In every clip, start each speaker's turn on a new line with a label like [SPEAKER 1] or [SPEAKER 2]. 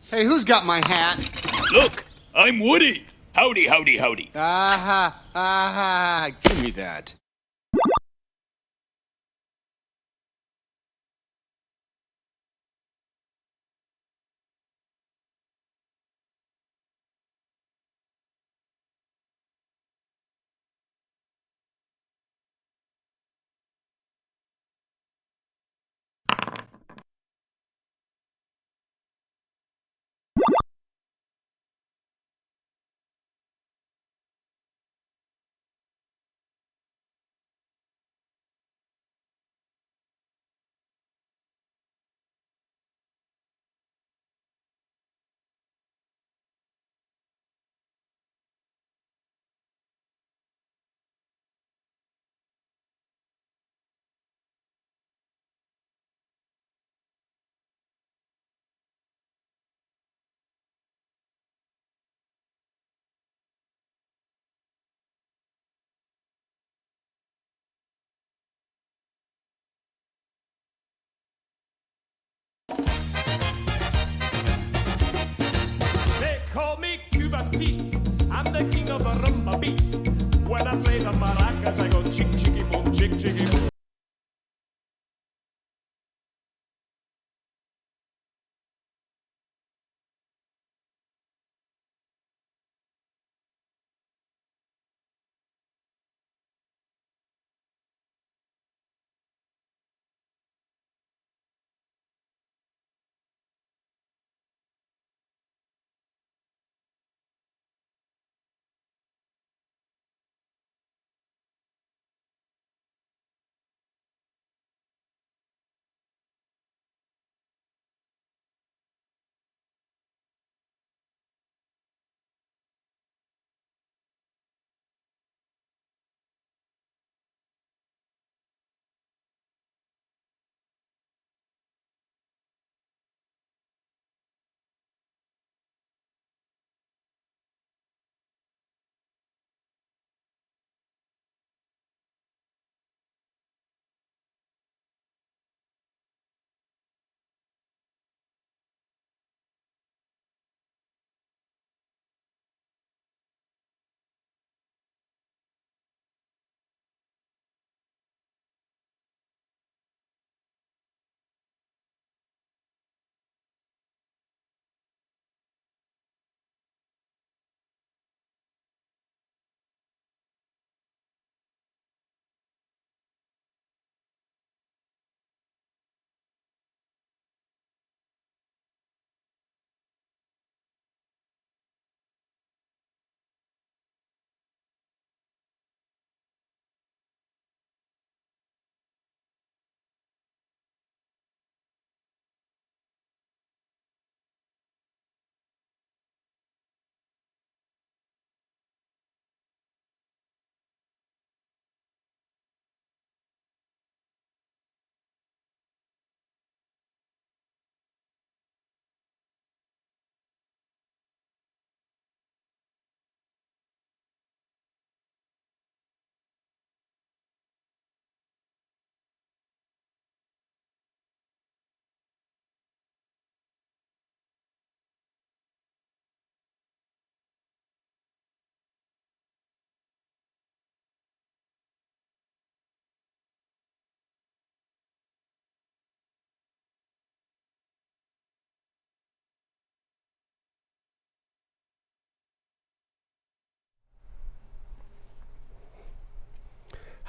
[SPEAKER 1] Hey, who's got my hat?
[SPEAKER 2] Look, I'm Woody. Howdy, howdy, howdy.
[SPEAKER 1] Give me that.
[SPEAKER 3] They call me Cuba Pete. I'm the king of a rumba beat. When I play the maracas, I go chick chicky boom, chick chicky boom.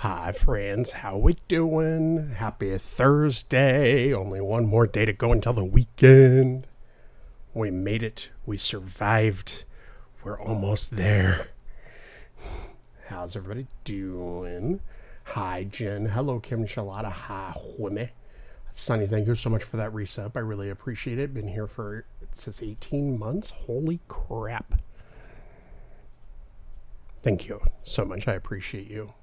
[SPEAKER 4] Hi friends, how we doing? Happy Thursday. Only one more day to go until the weekend. We made it. We survived. We're almost there. How's everybody doing? Hi Jen. Hello Kim Shalata. Hi Whimme. Sunny, thank you so much for that resub. I really appreciate it. Been here for, it says 18 months. Holy crap. Thank you so much. I appreciate you.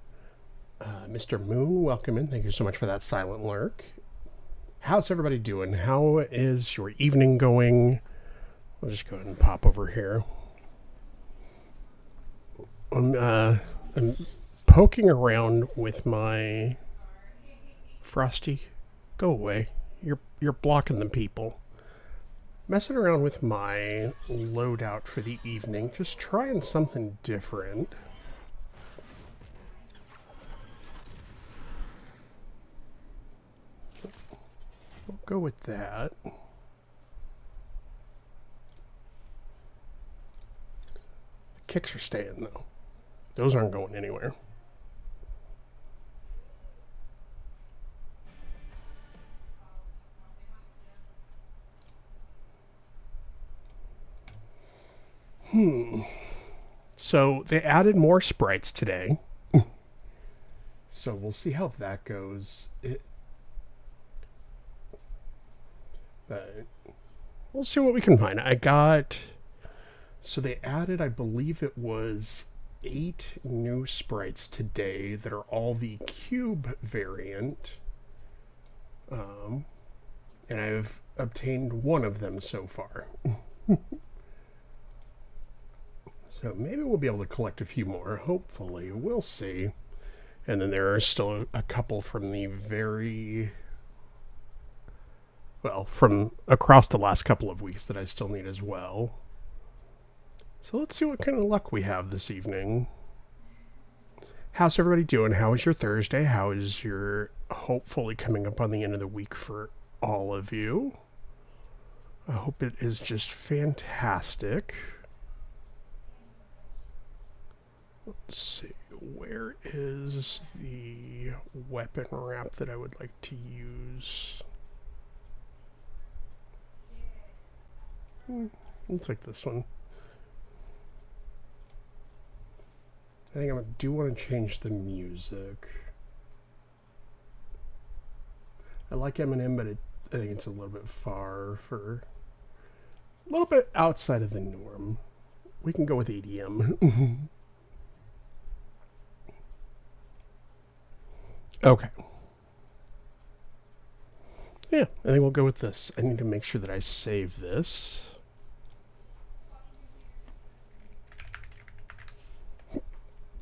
[SPEAKER 4] Mr. Moon, welcome in. Thank you so much for that silent lurk. How's everybody doing? How is your evening going? I'll just go ahead and pop over here. I'm poking around with my Frosty. Go away. You're blocking the people. Messing around with my loadout for the evening, just trying something different. We'll go with that. The kicks are staying though. Those aren't going anywhere. So they added more sprites today. So we'll see how that goes. But we'll see what we can find. So they added, I believe it was 8 new sprites today that are all the cube variant. And I've obtained one of them so far. So maybe we'll be able to collect a few more. Hopefully. We'll see. And then there are still a couple from the from across the last couple of weeks that I still need as well. So let's see what kind of luck we have this evening. How's everybody doing? How is your Thursday? How is your hopefully coming up on the end of the week for all of you? I hope it is just fantastic. Let's see, where is the weapon wrap that I would like to use? Looks like this one. I think I do want to change the music. I like Eminem, but I think it's a little bit far for... a little bit outside of the norm. We can go with EDM. Okay. Yeah, I think we'll go with this. I need to make sure that I save this.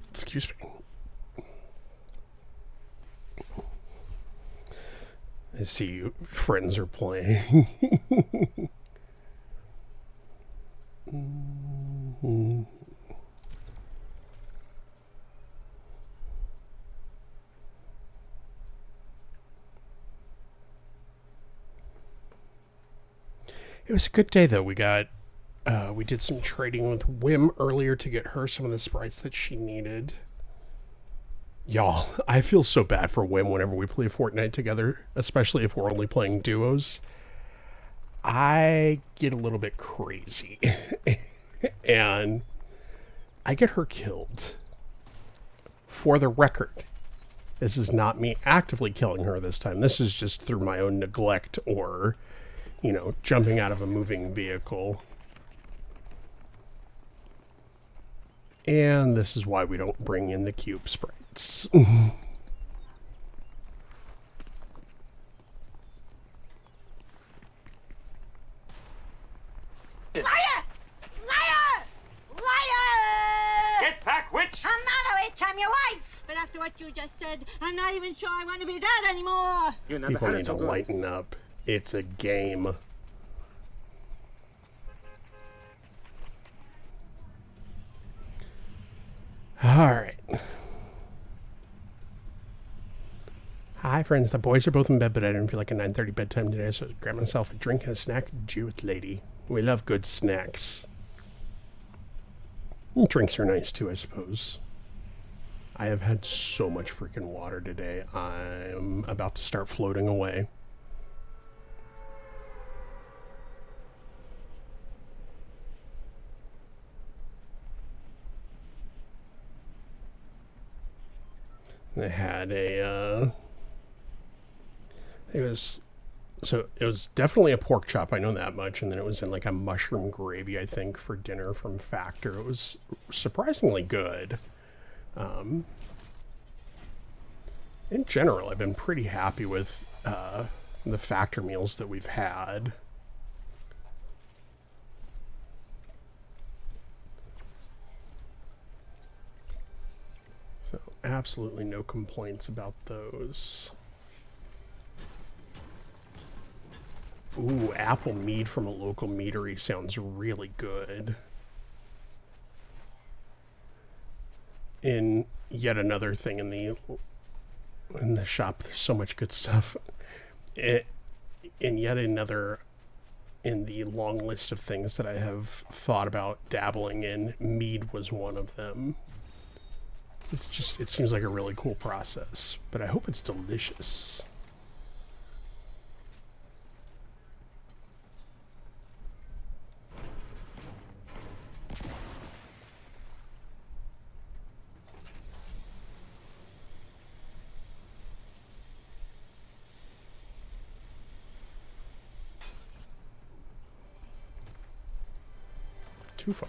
[SPEAKER 4] Excuse me. I see friends are playing. It was a good day, though. We did some trading with Whim earlier to get her some of the sprites that she needed. Y'all, I feel so bad for Whim whenever we play Fortnite together, especially if we're only playing duos. I get a little bit crazy. And I get her killed. For the record, this is not me actively killing her this time. This is just through my own neglect or... jumping out of a moving vehicle. And this is why we don't bring in the cube sprites.
[SPEAKER 5] Liar! Liar! Liar!
[SPEAKER 2] Get back, witch!
[SPEAKER 5] I'm not a witch, I'm your wife! But after what you just said, I'm not even sure I want to be that anymore!
[SPEAKER 4] People need to lighten up. It's a game. Alright. Hi friends, the boys are both in bed, but I didn't feel like a 9:30 bedtime today, so I grabbed myself a drink and a snack. Jewett lady. We love good snacks. And drinks are nice too, I suppose. I have had so much freaking water today. I'm about to start floating away. They had it was definitely a pork chop, I know that much, and then it was in like a mushroom gravy, I think, for dinner from Factor. It was surprisingly good. In general, I've been pretty happy with the Factor meals that we've had. So absolutely no complaints about those. Ooh, apple mead from a local meadery sounds really good. In yet another thing in the shop, there's so much good stuff. In yet another in the long list of things that I have thought about dabbling in, mead was one of them. It seems like a really cool process, but I hope it's delicious. Too far.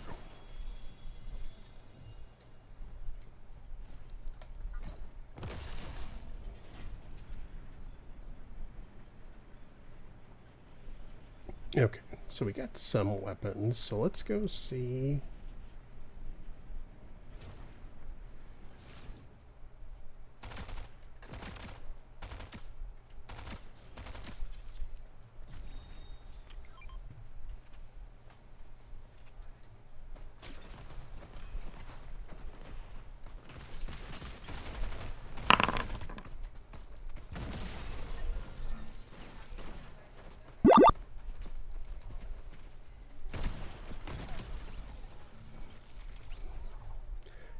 [SPEAKER 4] Okay, so we got some weapons, so let's go see.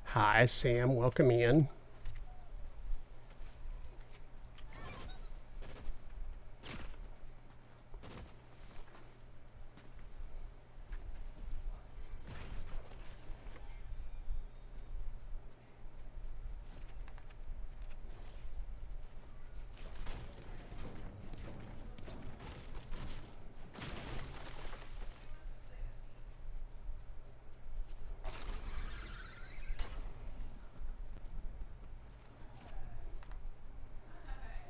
[SPEAKER 4] Hi, Sam. Welcome in.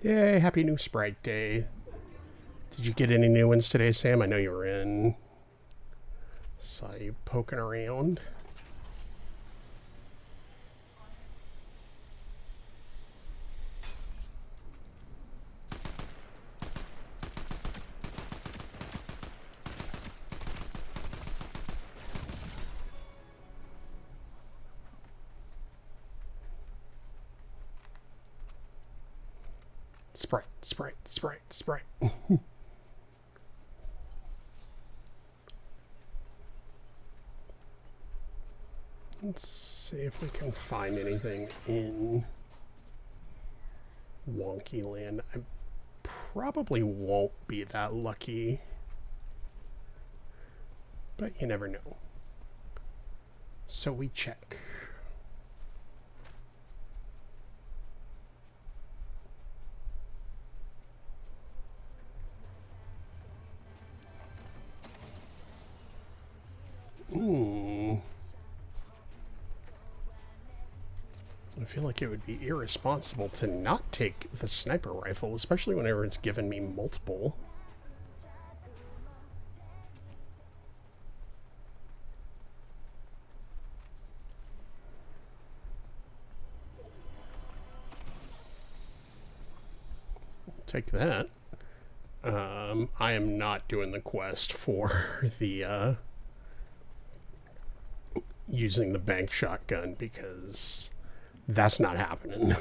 [SPEAKER 4] Yay, happy new Sprite Day. Did you get any new ones today, Sam? I know you were in. Saw you poking around. Sprite, Sprite, Sprite, Sprite. Let's see if we can find anything in Wonky Land. I probably won't be that lucky, but you never know. So we check. I feel like it would be irresponsible to not take the sniper rifle, especially whenever it's given me multiple. Take that. I am not doing the quest for the using the bank shotgun because that's not happening.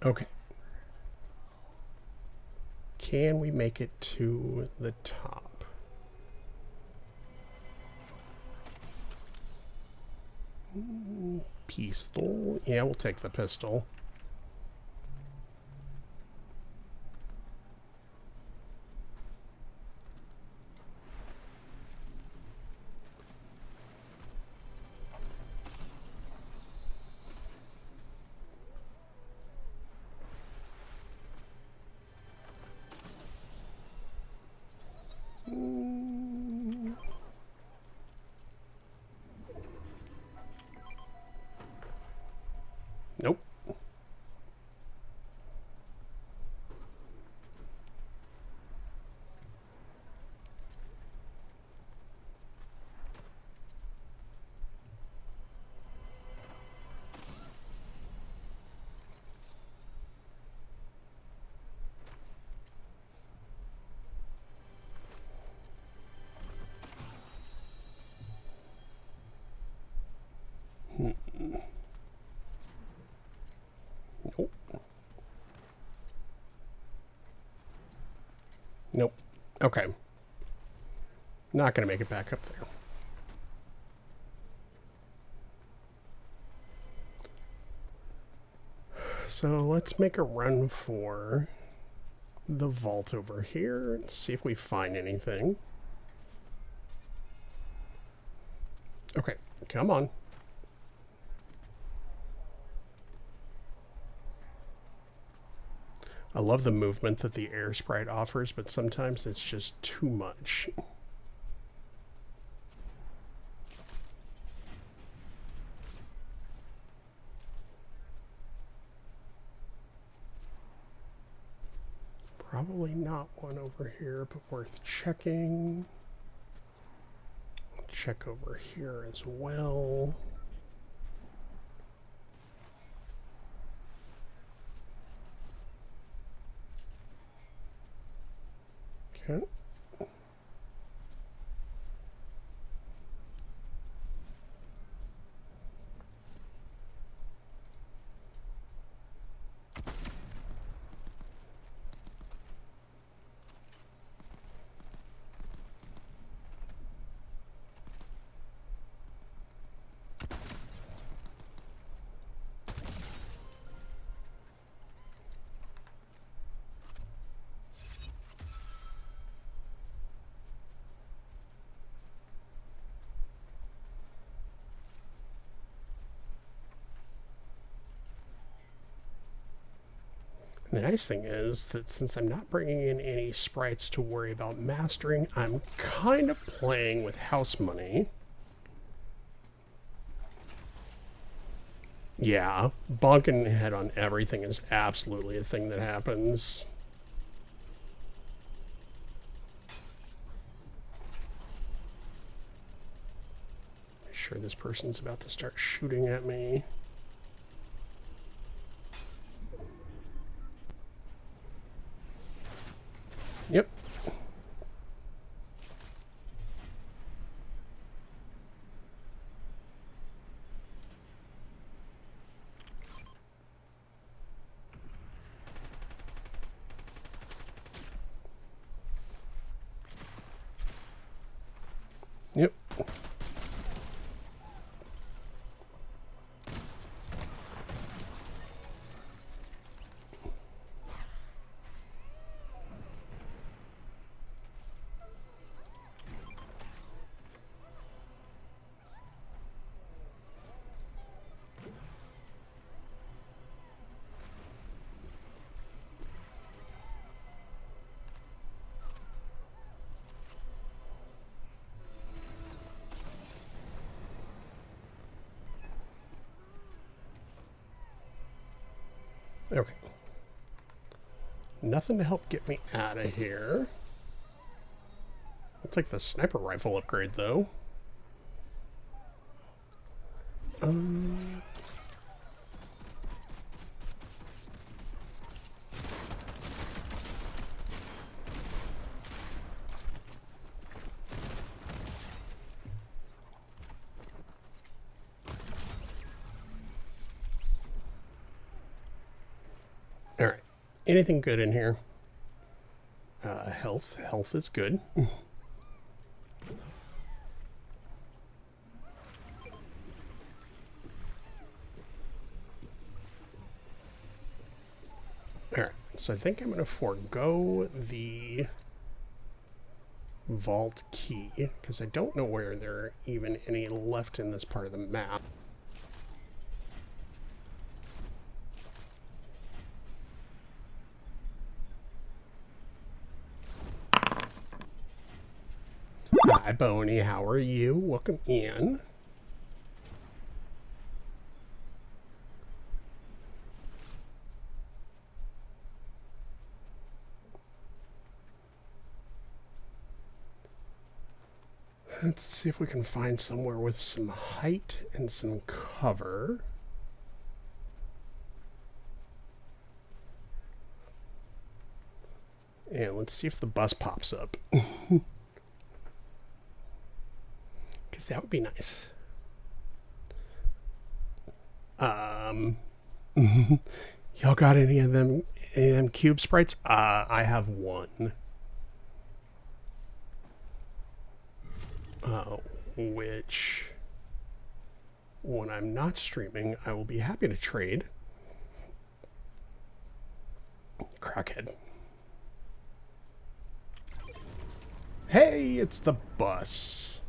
[SPEAKER 4] Okay. Can we make it to the top? Pistol. Yeah, we'll take the pistol. Nope. Nope. Okay. Not going to make it back up there. So let's make a run for the vault over here and see if we find anything. Okay, come on. I love the movement that the air sprite offers, but sometimes it's just too much. Probably not one over here, but worth checking. Check over here as well. Okay. The nice thing is that since I'm not bringing in any sprites to worry about mastering, I'm kind of playing with house money. Yeah, bonking head on everything is absolutely a thing that happens. I'm sure this person's about to start shooting at me. Yep. Yep. Okay. Nothing to help get me out of here. I'll take the sniper rifle upgrade, though. All right. Anything good in here? Health. Health is good. Alright, so I think I'm going to forego the vault key, because I don't know where there are even any left in this part of the map. Hi, Boney. How are you? Welcome in. Let's see if we can find somewhere with some height and some cover. And let's see if the bus pops up. Because that would be nice. Y'all got any of them cube sprites? I have one. which, when I'm not streaming, I will be happy to trade. Crackhead. Hey, it's the bus.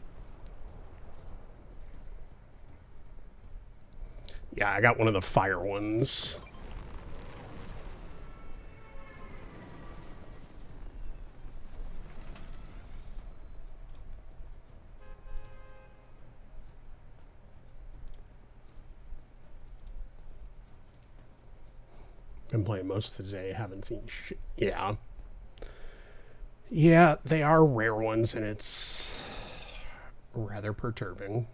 [SPEAKER 4] Yeah, I got one of the fire ones. Been playing most of the day, haven't seen shit. Yeah. Yeah, they are rare ones, and it's rather perturbing.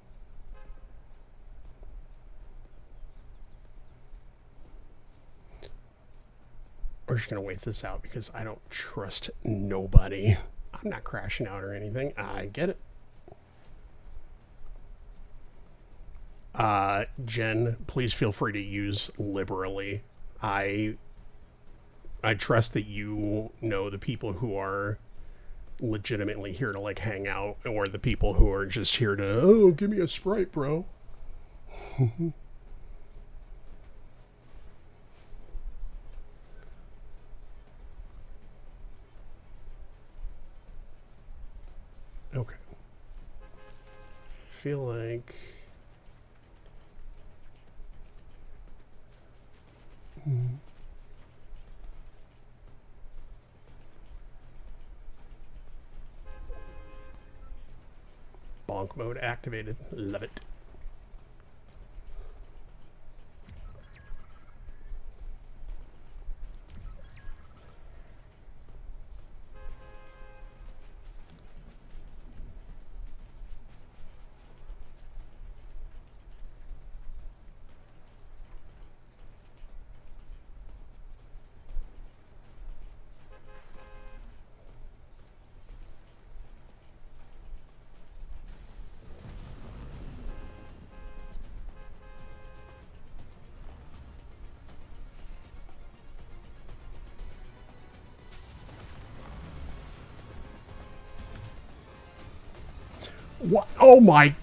[SPEAKER 4] We're just going to wait this out because I don't trust nobody. I'm not crashing out or anything. I get it. Jen, please feel free to use liberally. I trust that you know the people who are legitimately here to like hang out, or the people who are just here to, oh, give me a Sprite, bro. Okay. Feel like bonk mode activated. Love it. What? Oh my.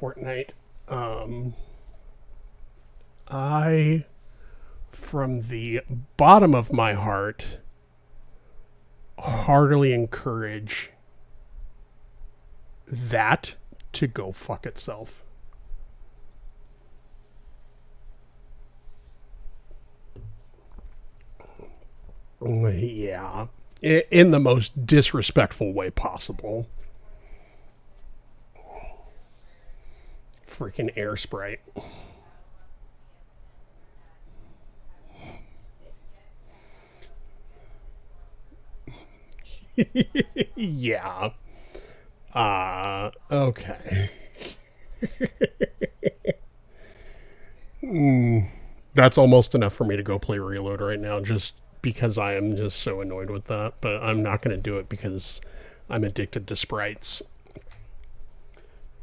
[SPEAKER 4] Fortnite. I, from the bottom of my heart, heartily encourage that to go fuck itself. Yeah. In the most disrespectful way possible. Freaking air Sprite. Yeah. Okay. That's almost enough for me to go play Reload right now, just because I am just so annoyed with that. But I'm not going to do it because I'm addicted to Sprites.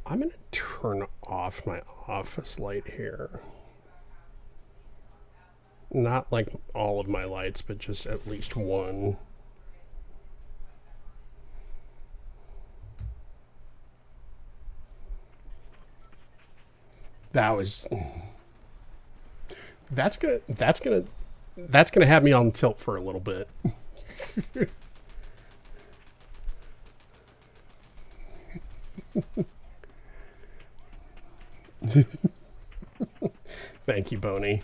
[SPEAKER 4] I'm going to turn off my office light here. Not like all of my lights, but just at least one. That was... That's gonna have me on tilt for a little bit. Thank you, Boney.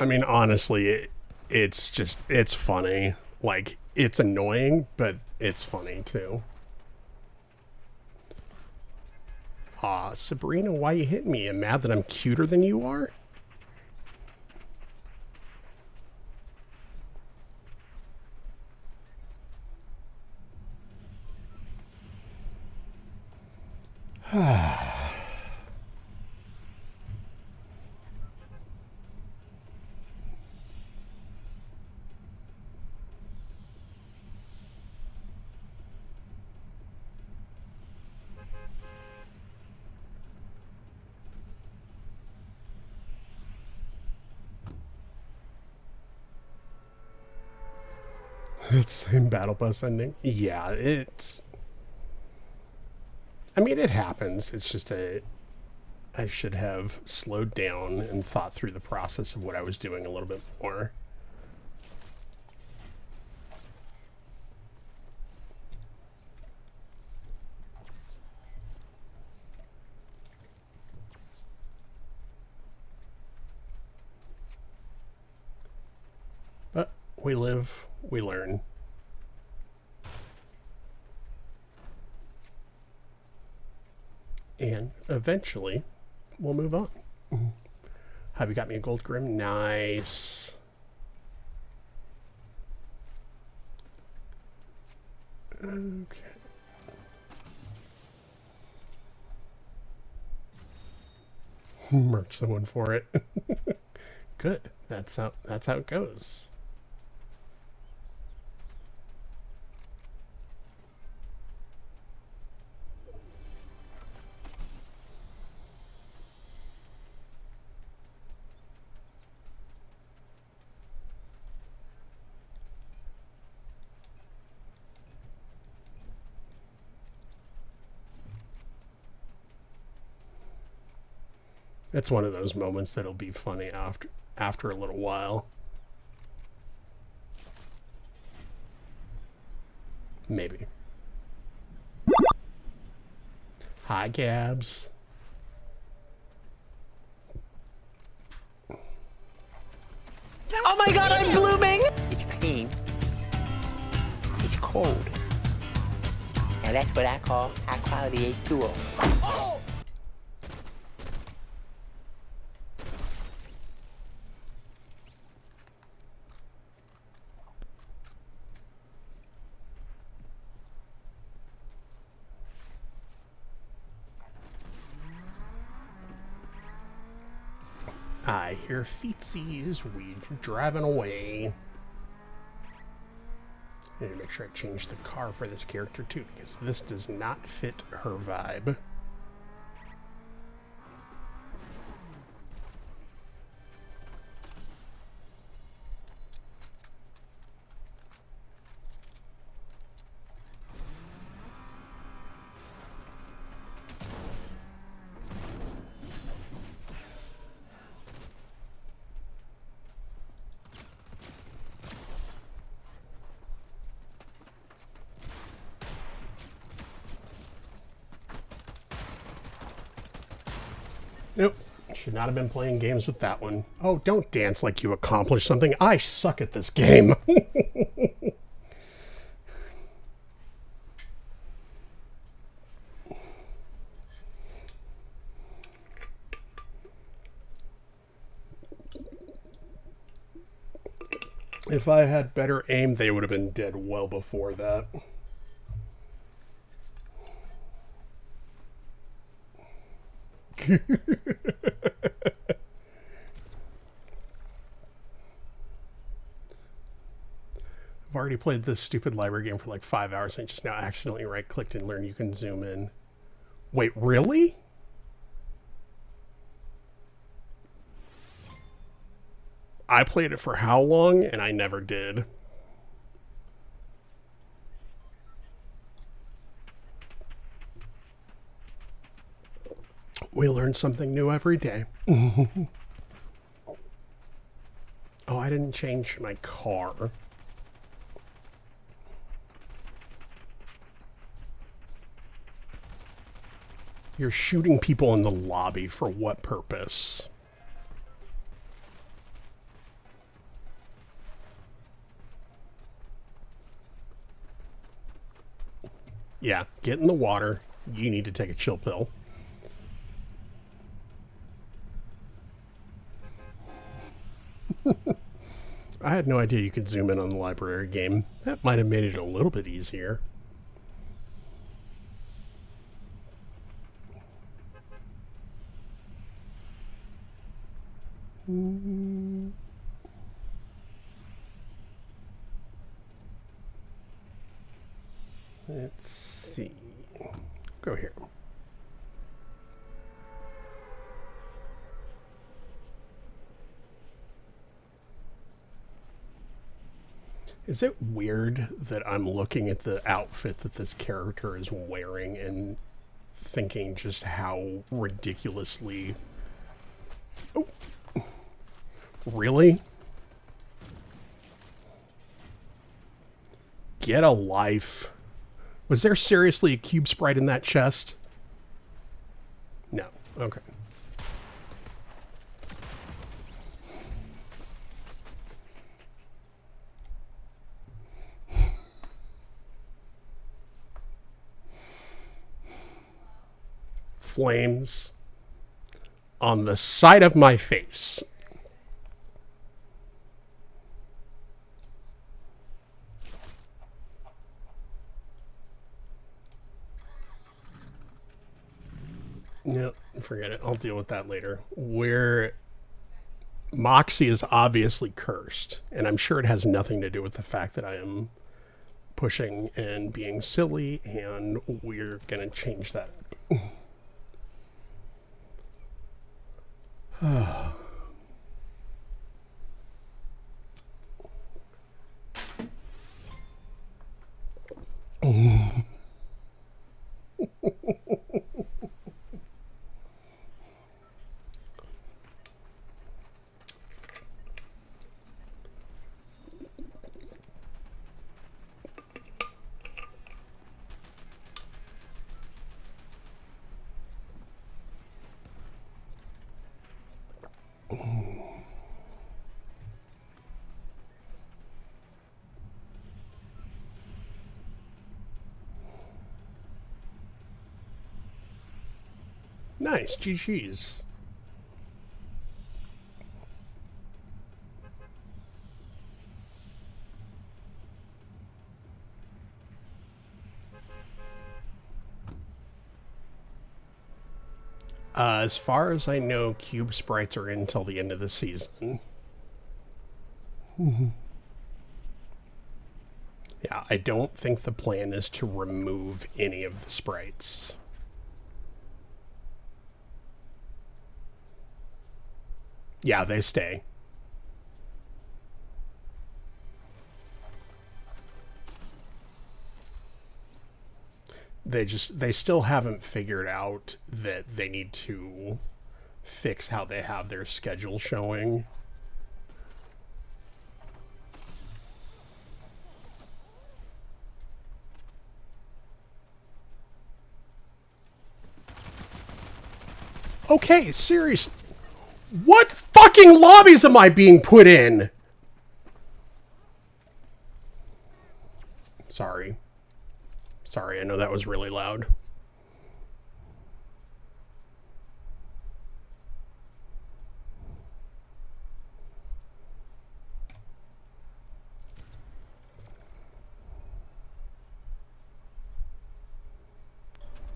[SPEAKER 4] I mean, honestly, it's funny. Like, it's annoying, but it's funny too. Aw, Sabrina, why you hitting me? You mad that I'm cuter than you are? It's in Battle Bus ending. Yeah, it's... I mean, it happens. It's just I should have slowed down and thought through the process of what I was doing a little bit more. But we live, we learn. And eventually, we'll move on. Have you got me a gold grim? Nice. Okay. Merch someone for it. Good. That's how it goes. It's one of those moments that'll be funny after a little while. Maybe. Hi, Gabs.
[SPEAKER 6] Oh my god, I'm blooming! It's clean. It's cold. Now that's what I call high quality H2O. Oh!
[SPEAKER 4] I hear feetsies. We driving away. I need to make sure I change the car for this character too, because this does not fit her vibe. Nope. Should not have been playing games with that one. Oh, don't dance like you accomplished something. I suck at this game. If I had better aim, they would have been dead well before that. I've already played this stupid library game for like 5 hours and just now accidentally right-clicked and learned you can zoom in. Wait, really? I played it for how long and I never did. We learn something new every day. Oh, I didn't change my car. You're shooting people in the lobby for what purpose? Yeah, get in the water. You need to take a chill pill. I had no idea you could zoom in on the library game. That might have made it a little bit easier. Let's see. Go here. Is it weird that I'm looking at the outfit that this character is wearing and thinking just how ridiculously... Oh. Really? Get a life. Was there seriously a cube sprite in that chest? No. Okay. Flames on the side of my face. No, forget it. I'll deal with that later. Where Moxie is obviously cursed, and I'm sure it has nothing to do with the fact that I am pushing and being silly, and we're going to change that up. Nice, GG's. As far as I know, cube sprites are in until the end of the season. Yeah, I don't think the plan is to remove any of the sprites. Yeah, they stay. They still haven't figured out that they need to fix how they have their schedule showing. Okay, seriously. What fucking lobbies am I being put in? Sorry. Sorry, I know that was really loud.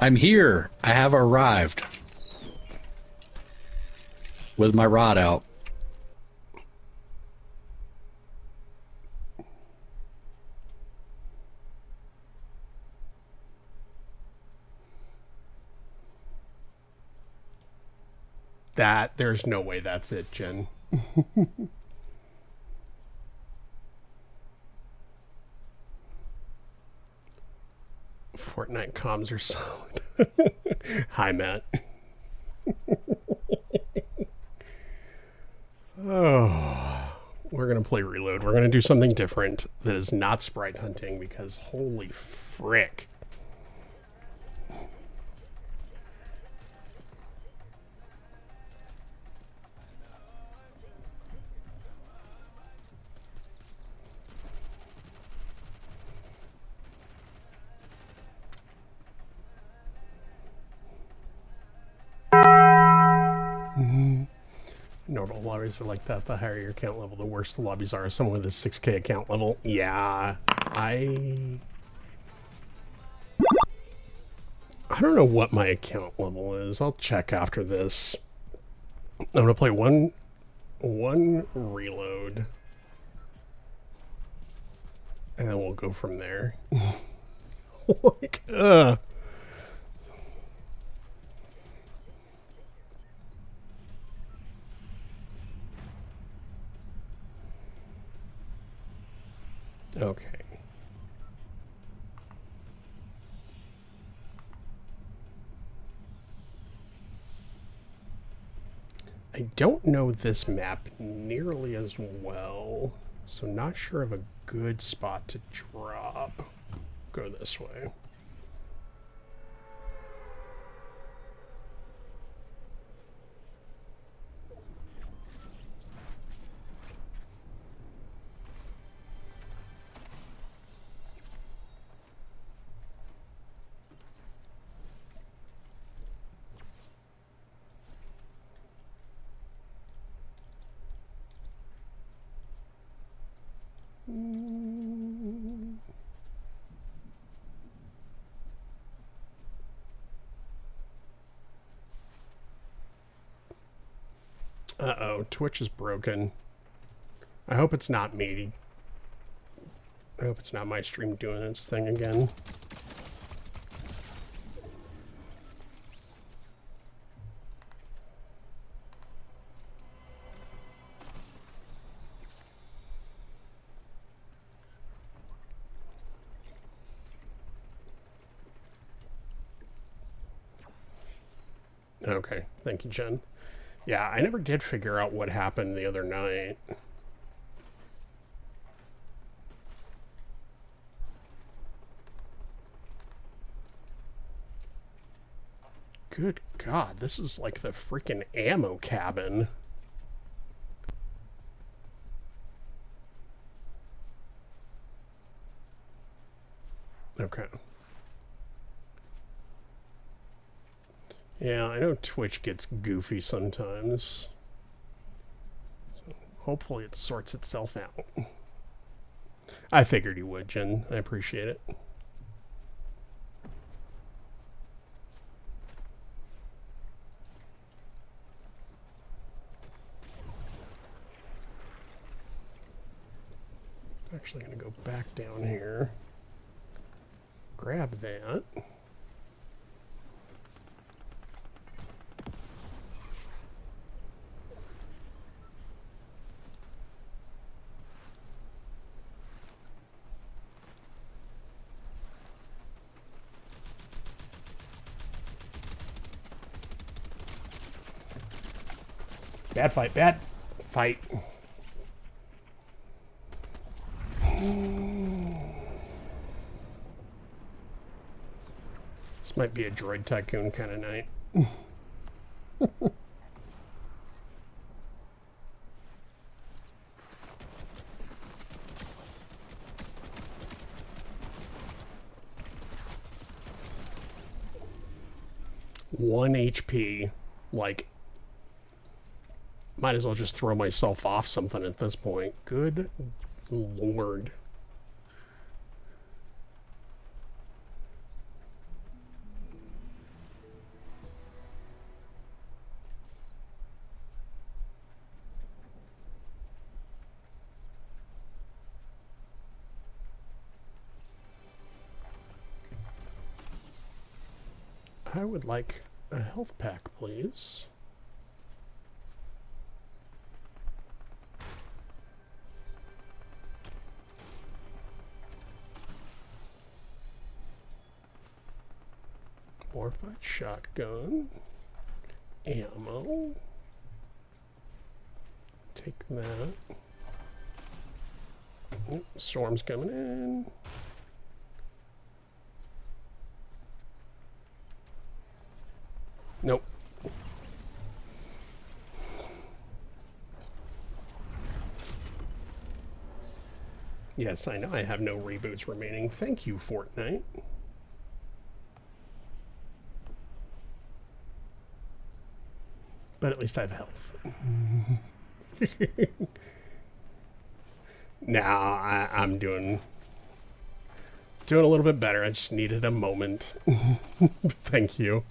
[SPEAKER 7] I'm here. I have arrived. With my rod out.
[SPEAKER 4] There's no way that's it, Jen. Fortnite comms are solid. Hi, Matt. Oh, we're going to play Reload. We're going to do something different that is not Sprite Hunting because holy frick. Normal lobbies are like that. The higher your account level, the worse the lobbies are. Someone with a 6K account level. Yeah, I don't know what my account level is. I'll check after this. I'm gonna play one reload, and then we'll go from there. Like, okay. I don't know this map nearly as well, so not sure of a good spot to drop. Go this way. Uh-oh, Twitch is broken. I hope it's not me. I hope it's not my stream doing its thing again. Okay, thank you, Jen. Yeah, I never did figure out what happened the other night. Good God, this is like the freaking ammo cabin. Okay. Yeah, I know Twitch gets goofy sometimes. So hopefully it sorts itself out. I figured you would, Jen. I appreciate it. Actually going to go back down here. Grab that. Bad fight, bad fight. This might be a droid tycoon kind of night. One HP, like, might as well just throw myself off something at this point. Good Lord. I would like a health pack, please. Morphied shotgun. Ammo. Take that. Oop, storm's coming in. Nope. Yes, I know I have no reboots remaining. Thank you, Fortnite. but at least I have health. Now I'm doing a little bit better. I just needed a moment. Thank you.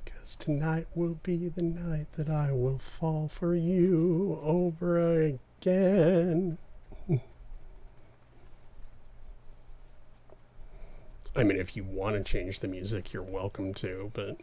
[SPEAKER 4] Because tonight will be the night that I will fall for you over again. I mean, if you want to change the music, you're welcome to, but...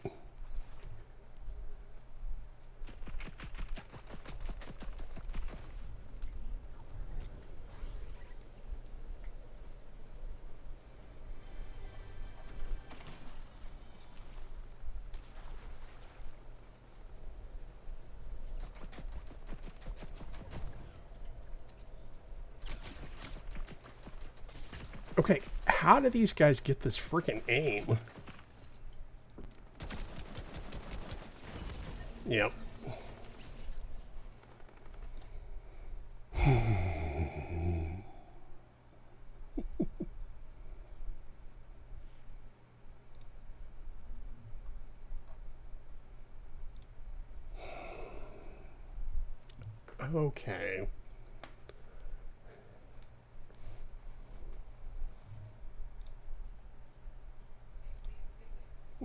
[SPEAKER 4] Okay, how do these guys get this freaking aim? Yep. Okay.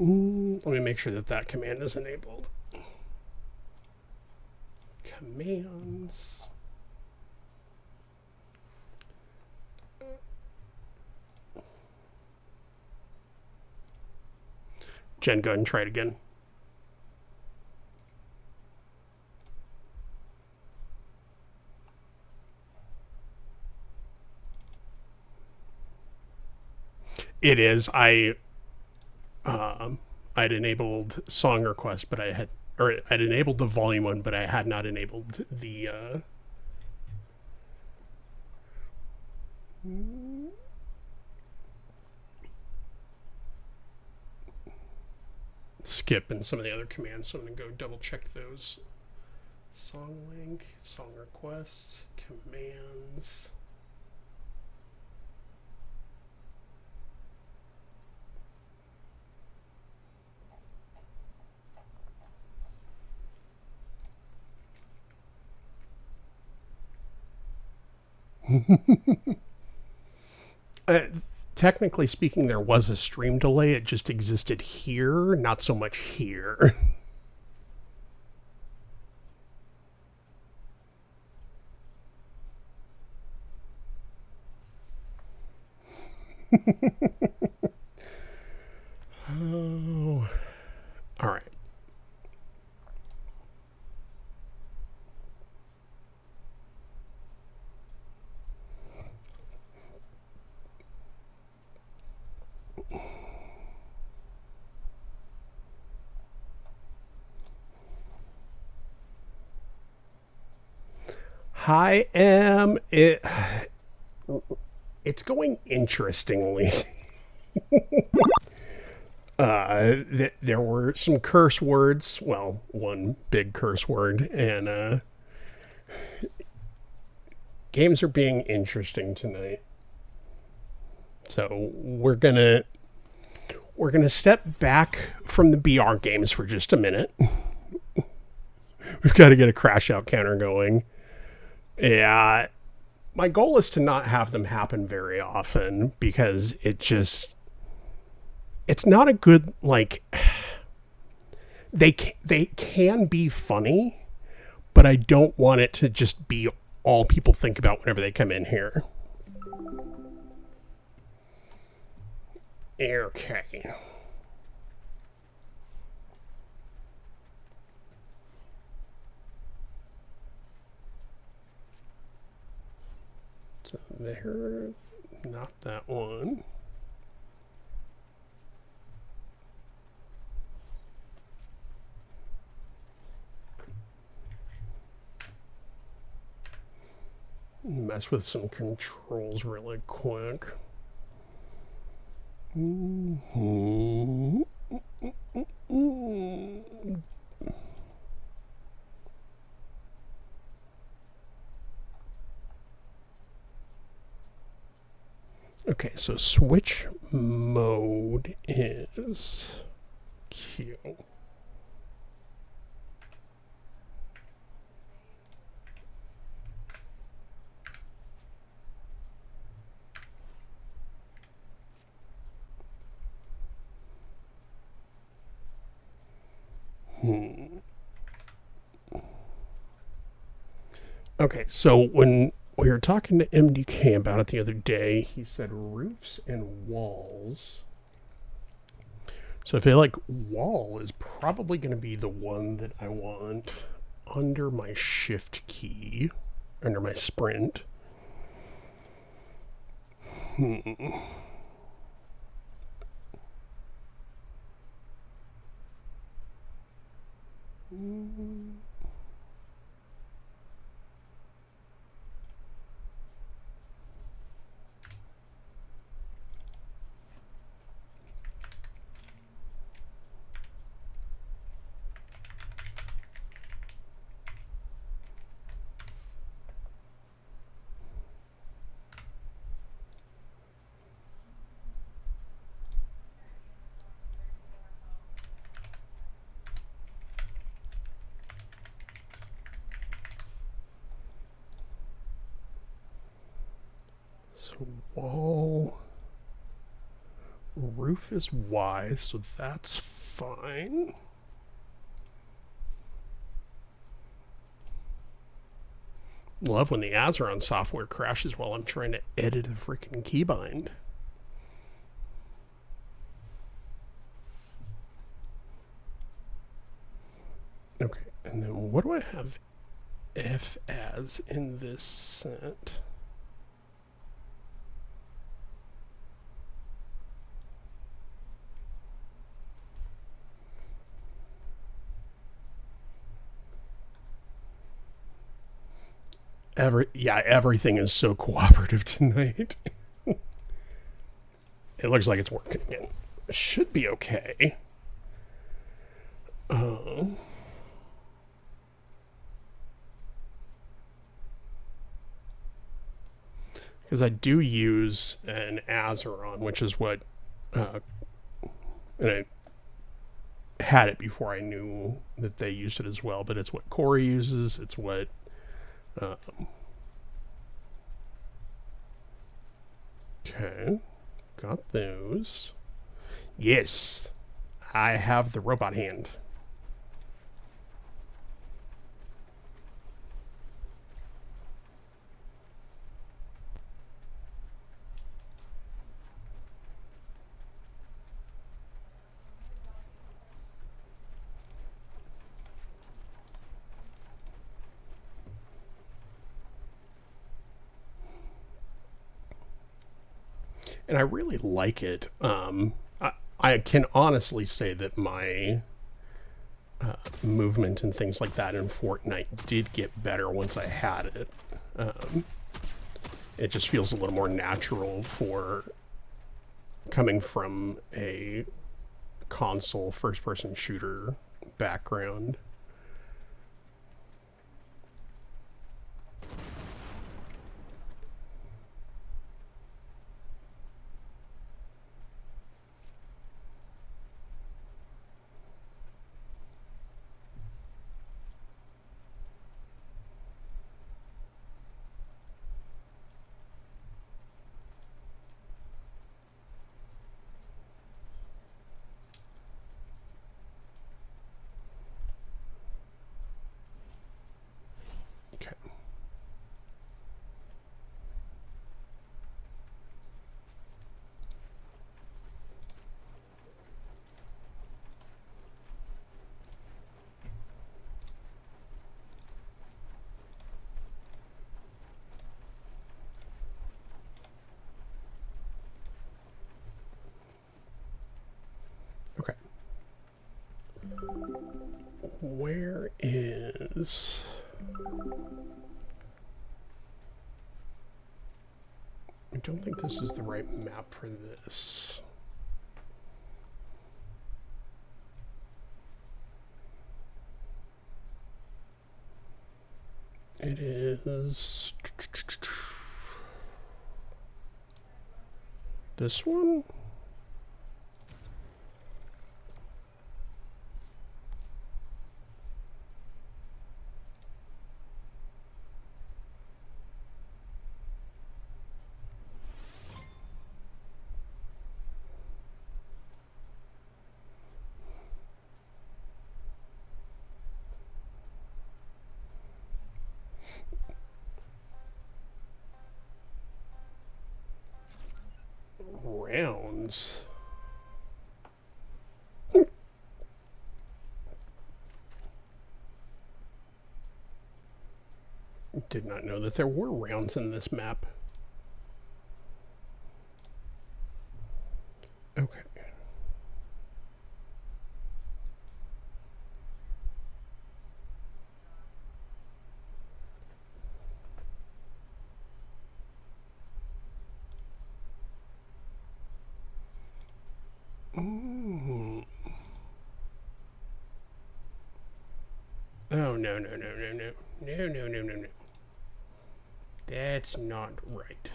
[SPEAKER 4] Let me make sure that that command is enabled. Commands. Jen, go ahead and try it again. It is. I'd enabled song request, but I'd enabled the volume one, but I had not enabled the skip and some of the other commands. So I'm gonna go double check those. Song link, song request, commands. Technically speaking, there was a stream delay. It just existed here, not so much here. Oh, all right. Hi, it's going interestingly. There were some curse words. Well, one big curse word, and games are being interesting tonight. So we're gonna step back from the BR games for just a minute. We've got to get a crash out counter going. Yeah, my goal is to not have them happen very often because it's not a good, like, they can be funny, but I don't want it to just be all people think about whenever they come in here. Okay. So there, not that one. Mess with some controls really quick. Okay, so switch mode is Q. Okay, so when we were talking to MDK about it the other day, he said roofs and walls. So I feel like wall is probably going to be the one that I want under my shift key, under my sprint. So wall, roof is Y, so that's fine. Love when the Azeron software crashes while I'm trying to edit a freaking keybind. Okay, and then what do I have F as in this set? Everything is so cooperative tonight. It looks like it's working again. It should be okay. Because I do use an Azeron, which is what, and I had it before I knew that they used it as well, but it's what Corey uses. It's what okay, got those. Yes, I have the robot hand. And I really like it. I can honestly say that my movement and things like that in Fortnite did get better once I had it. It just feels a little more natural for coming from a console first-person shooter background. Okay. Okay. Where is... I don't think this is the right map for this. It is... This one? Rounds. Did not know that there were rounds in this map. Okay. Ooh. Oh, no, no, no, no, no. No, no, no, no, no. That's not right.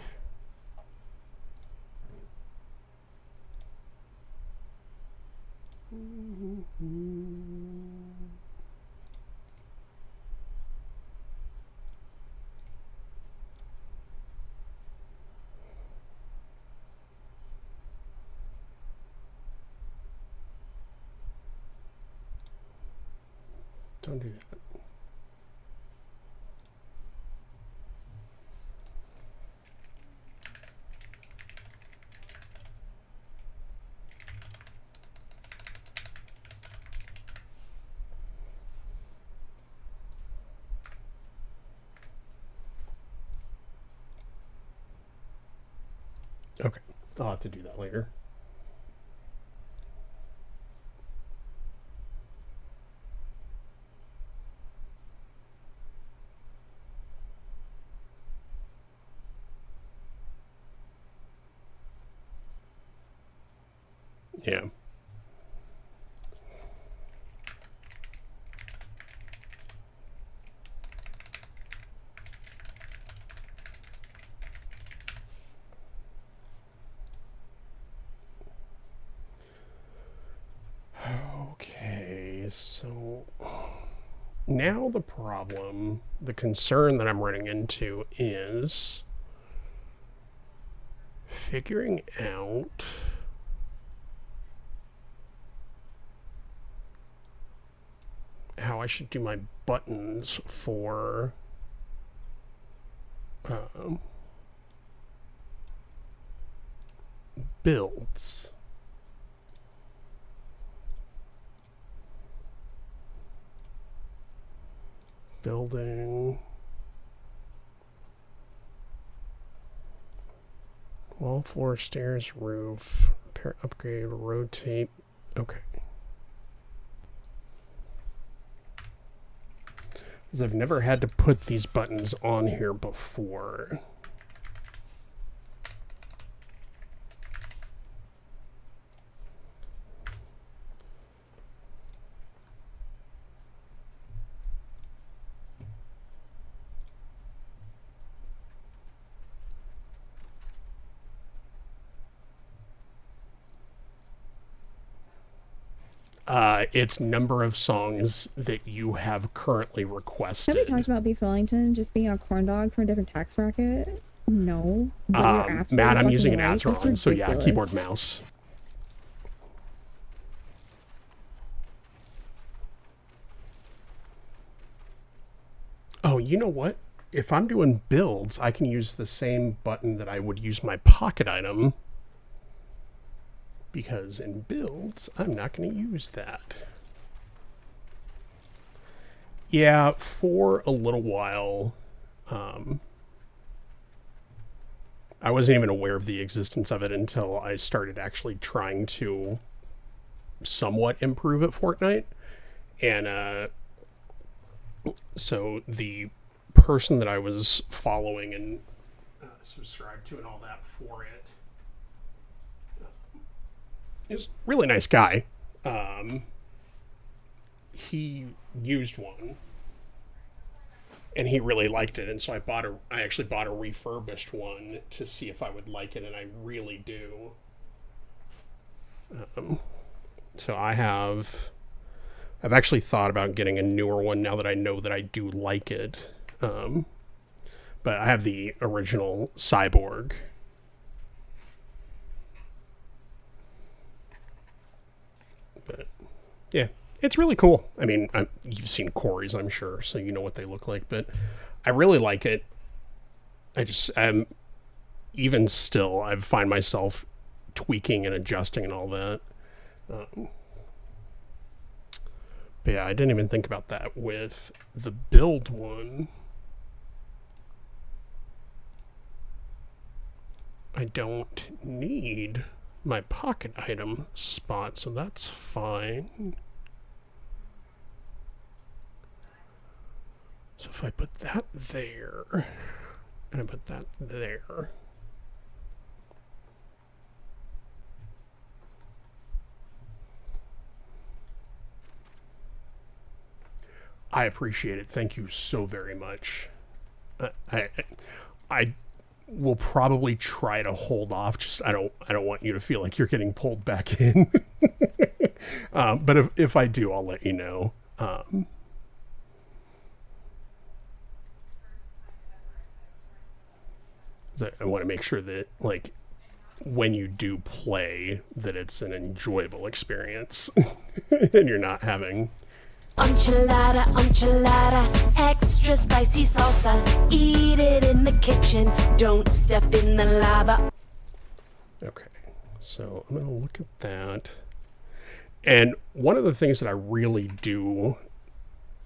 [SPEAKER 4] Don't do that. Okay, I'll have to do that later. Yeah. Okay, so now the problem, the concern that I'm running into is figuring out how I should do my buttons for builds. Building, wall, floor, stairs, roof, repair, upgrade, rotate. Okay. Because I've never had to put these buttons on here before. It's number of songs that you have currently requested.
[SPEAKER 8] Have we talked about Beef Wellington just being a corn dog from a different tax bracket? No. But you're
[SPEAKER 4] Matt, I'm using an
[SPEAKER 8] right.
[SPEAKER 4] Azeron, so yeah, keyboard, mouse. Oh, you know what? If I'm doing builds, I can use the same button that I would use my pocket item. Because in builds, I'm not going to use that. Yeah, for a little while, I wasn't even aware of the existence of it until I started actually trying to somewhat improve at Fortnite. And so the person that I was following and subscribed to and all that for it is a really nice guy. He used one and he really liked it, and so I actually bought a refurbished one to see if I would like it, and I really do. So I've actually thought about getting a newer one now that I know that I do like it. But I have the original Cyborg. But yeah, it's really cool. I mean, you've seen Corey's, I'm sure, so you know what they look like. But I really like it. Even still, I find myself tweaking and adjusting and all that. But yeah, I didn't even think about that with the build one. I don't need my pocket item spot, so that's fine. So if I put that there, and I put that there, I appreciate it. Thank you so very much. I will probably try to hold off. Just I don't want you to feel like you're getting pulled back in. But if I do, I'll let you know. So I want to make sure that, like, when you do play, that it's an enjoyable experience and you're not having
[SPEAKER 9] Enchilada, enchilada, extra spicy salsa. Eat it in the kitchen, don't step in the lava.
[SPEAKER 4] Okay, so I'm going to look at that. And one of the things that I really do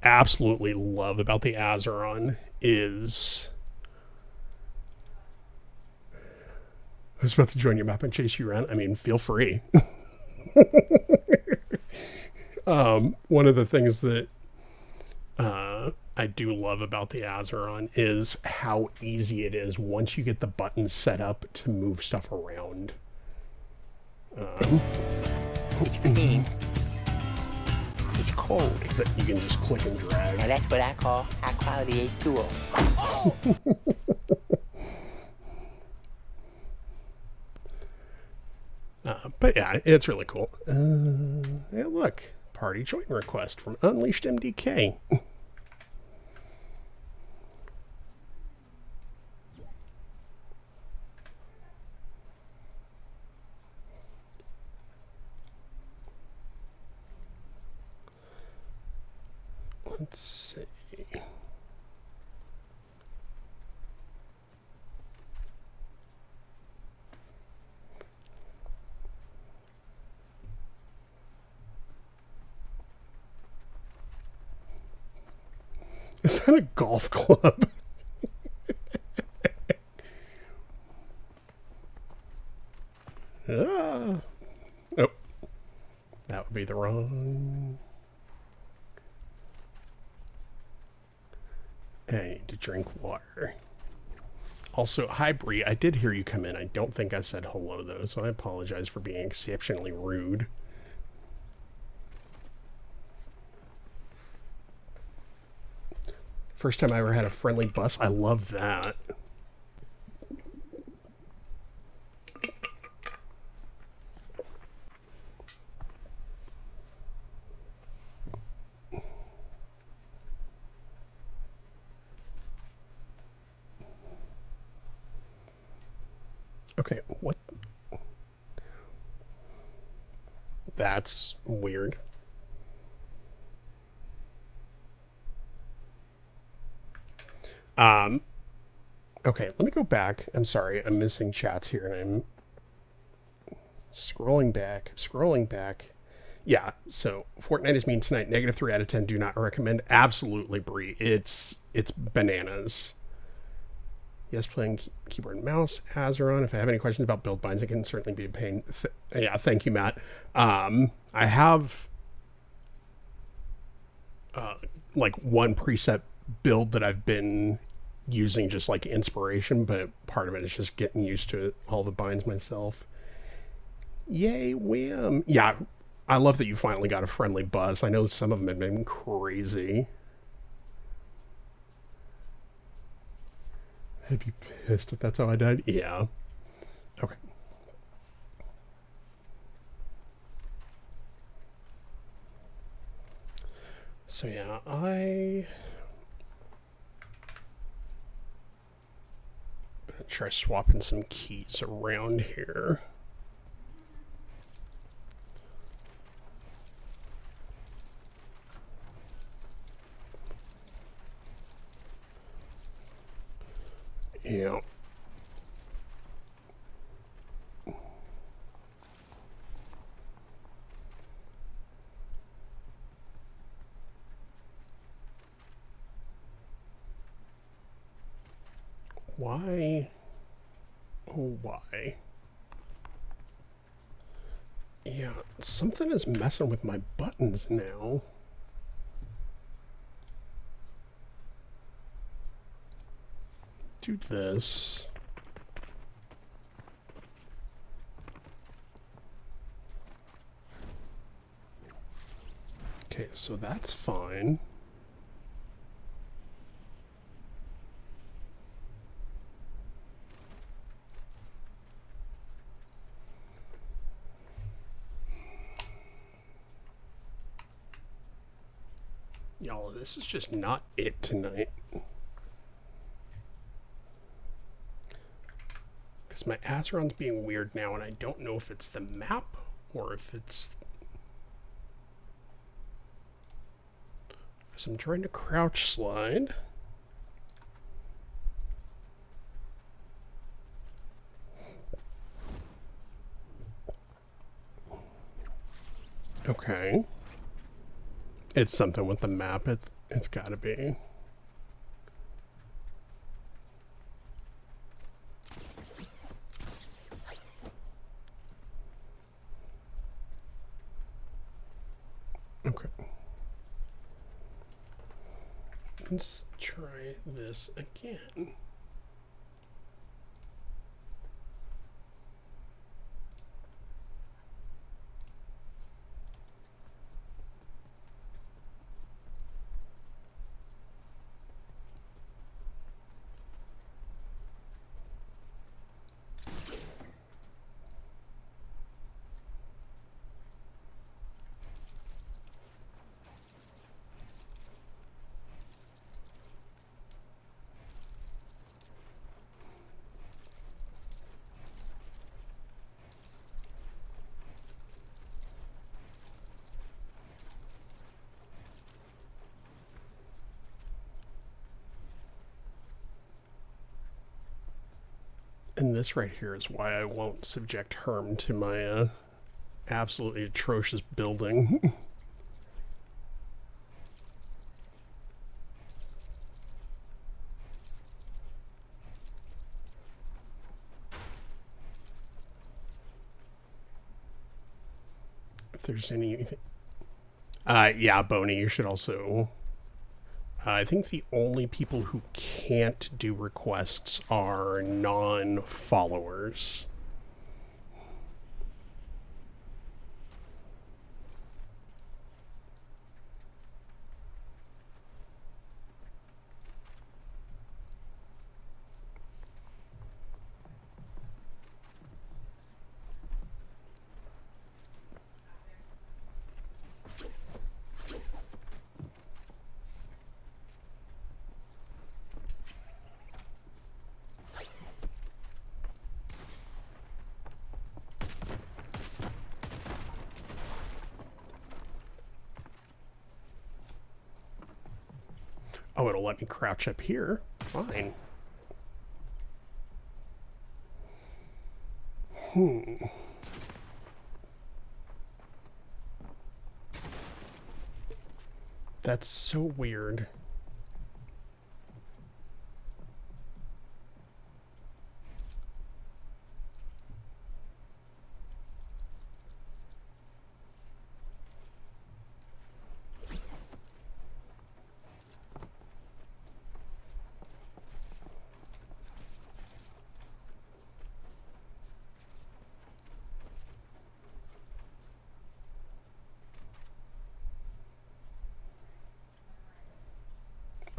[SPEAKER 4] absolutely love about the Azeron is... I was about to join your map and chase you around. I mean, feel free. One of the things that I do love about the Azeron is how easy it is once you get the buttons set up to move stuff around.
[SPEAKER 6] It's clean. It's cold.
[SPEAKER 4] Except you can just click and drag.
[SPEAKER 6] Now that's what I call high quality H2O.
[SPEAKER 4] But yeah, it's really cool. Hey, look. Party join request from Unleashed MDK. Let's see. Is that a golf club? Oh, that would be the wrong. I need to drink water. Also, hi Bree, I did hear you come in. I don't think I said hello though, so I apologize for being exceptionally rude. First time I ever had a friendly bus. I love that. Okay, what? That's weird. Okay, let me go back. I'm sorry, I'm missing chats here, and I'm scrolling back. Yeah, so Fortnite is mean tonight. -3 out of 10. Do not recommend. Absolutely, Bree. It's bananas. Yes, playing keyboard and mouse. Azeron. If I have any questions about build binds, it can certainly be a pain. Yeah, thank you, Matt. I have like one preset build that I've been using just like inspiration, but part of it is just getting used to all the binds myself. Yay, Wham! Yeah, I love that you finally got a friendly buzz. I know some of them have been crazy. I'd be pissed if that's how I died. Yeah. Okay. So yeah, I'm gonna try swapping some keys around here. Yeah. Why? Oh, why? Yeah, something is messing with my buttons now. Do this. Okay, so that's fine. Y'all, this is just not it tonight. Because my Azeron's being weird now, and I don't know if it's the map or if it's... Because I'm trying to crouch slide. Okay. It's something with the map. It's gotta be. Okay. Let's try this again. And this right here is why I won't subject Herm to my absolutely atrocious building. If there's anything... yeah, Boney, you should also... I think the only people who can't do requests are non-followers. Oh, it'll let me crouch up here. Fine. That's so weird.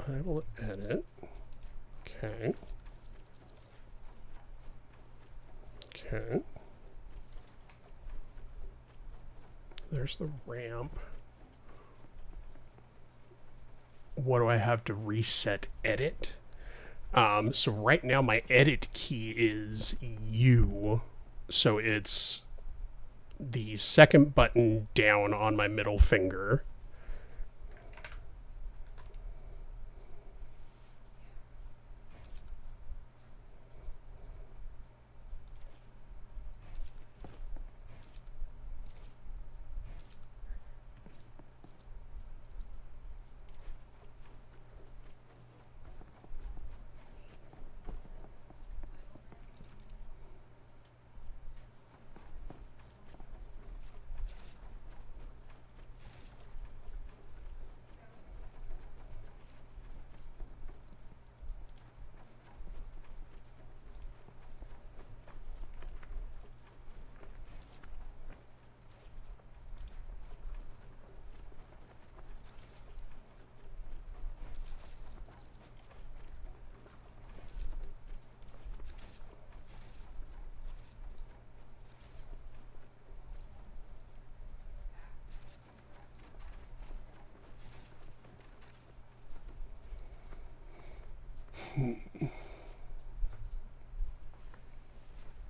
[SPEAKER 4] I will edit. Okay. Okay. There's the ramp. What do I have to reset edit? So right now my edit key is U. So it's the second button down on my middle finger.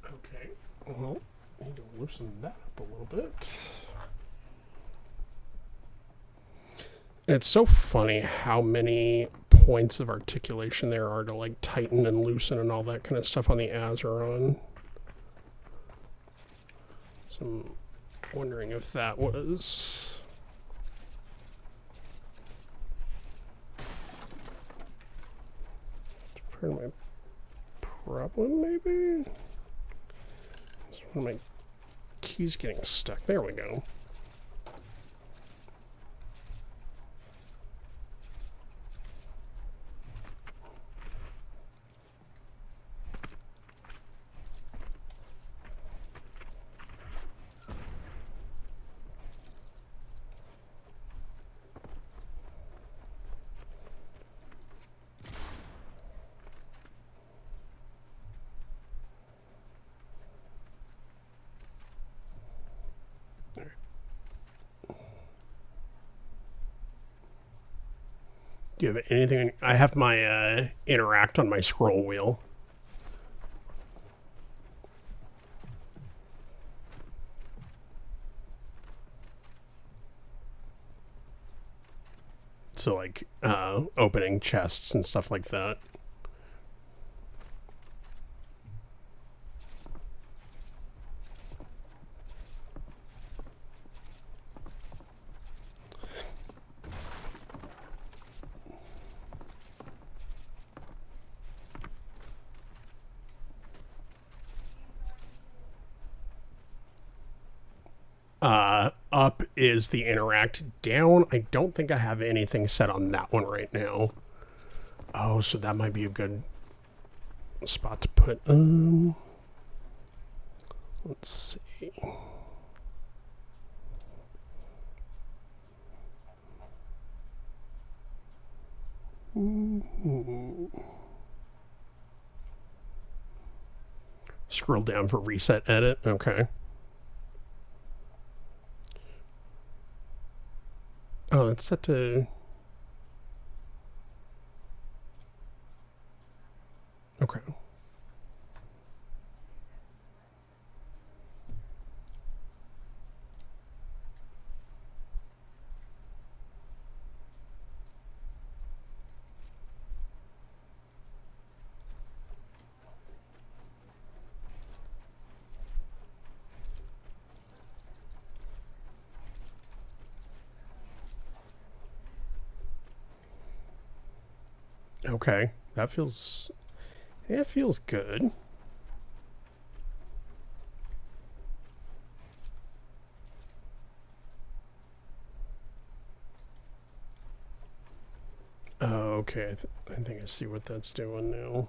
[SPEAKER 4] Okay, well, need to loosen that up a little bit. It's so funny how many points of articulation there are to like tighten and loosen and all that kind of stuff on the Azeron. So I'm wondering if that was... part of my problem, maybe? Just one of my keys getting stuck. There we go. Do you have anything? I have my interact on my scroll wheel. So like opening chests and stuff like that. Up is the interact. Down, I don't think I have anything set on that one right now. Oh, so that might be a good spot to put. Let's see. Scroll down for reset edit. Okay. Oh, it's set to... Okay. Okay, that feels... It feels good. Oh, okay, I think I see what that's doing now.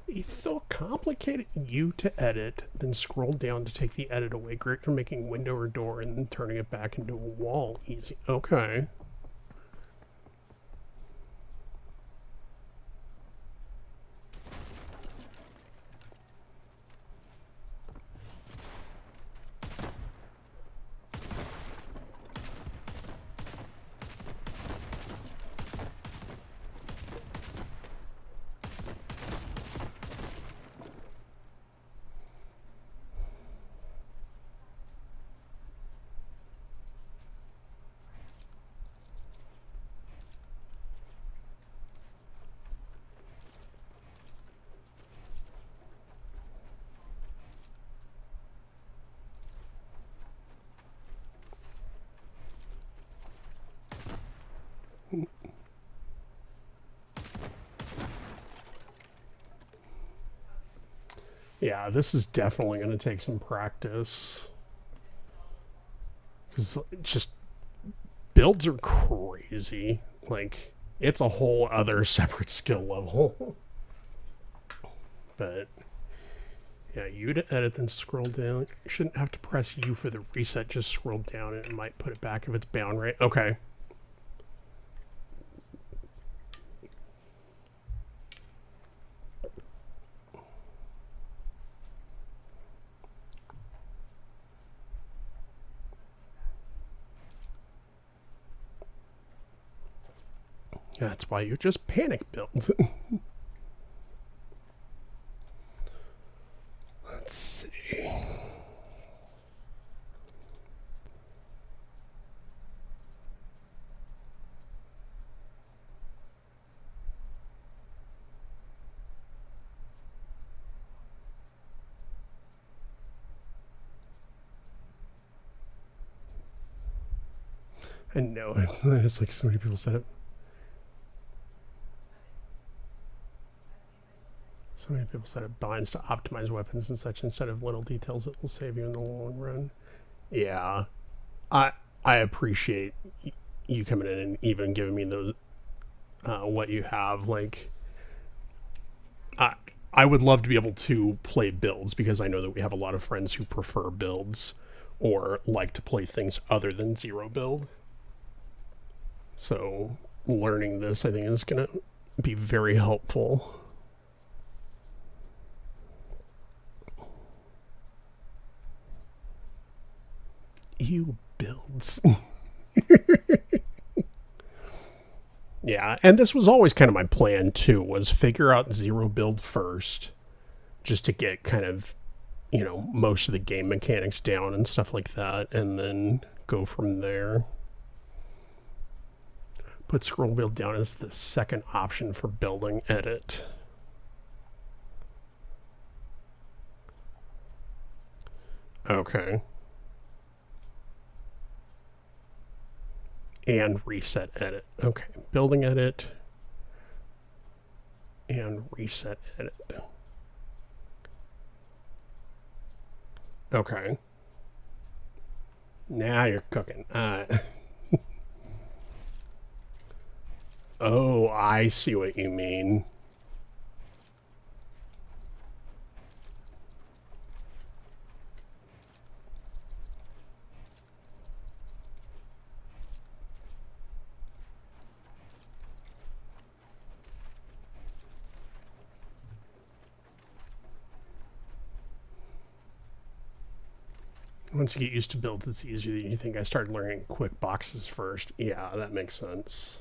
[SPEAKER 4] It's so complicated. You to edit, then scroll down to take the edit away. Great for making window or door and then turning it back into a wall. Easy. Okay. Yeah, this is definitely going to take some practice. Because just builds are crazy. Like, it's a whole other separate skill level. But, yeah, U to edit, then scroll down. You shouldn't have to press U for the reset. Just scroll down and it might put it back if it's bound, right? Okay. That's why you just panic build. Let's see. I know it's like so many people said it. So many people said it binds to optimize weapons and such instead of little details that will save you in the long run. Yeah, I appreciate you coming in and even giving me those what you have. Like, I would love to be able to play builds because I know that we have a lot of friends who prefer builds or like to play things other than zero build. So learning this, I think, is going to be very helpful. You builds. Yeah, and this was always kind of my plan too, was figure out zero build first, just to get kind of, you know, most of the game mechanics down and stuff like that, and then go from there. Put scroll build down as the second option for building edit. Okay. And reset edit. Okay, building edit and reset edit. Okay. Now you're cooking. Oh, I see what you mean. Once you get used to builds, it's easier than you think. I started learning quick boxes first. Yeah, that makes sense.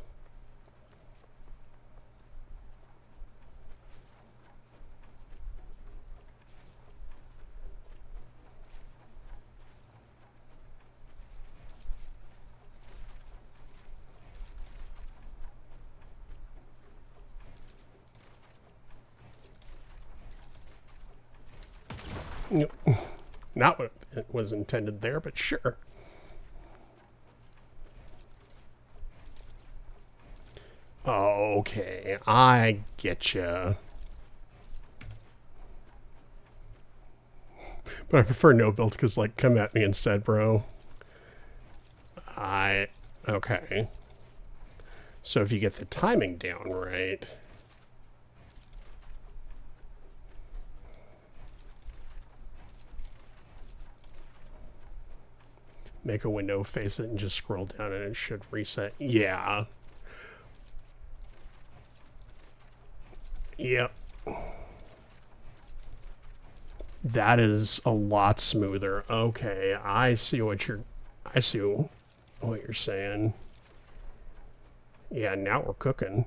[SPEAKER 4] Not what it was intended there, but sure. Okay, I getcha. But I prefer no build because, like, come at me instead, bro. Okay. So if you get the timing down right. Make a window, face it, and just scroll down and it should reset. Yeah. Yep. That is a lot smoother. Okay, I see what you're saying. Yeah, now we're cooking.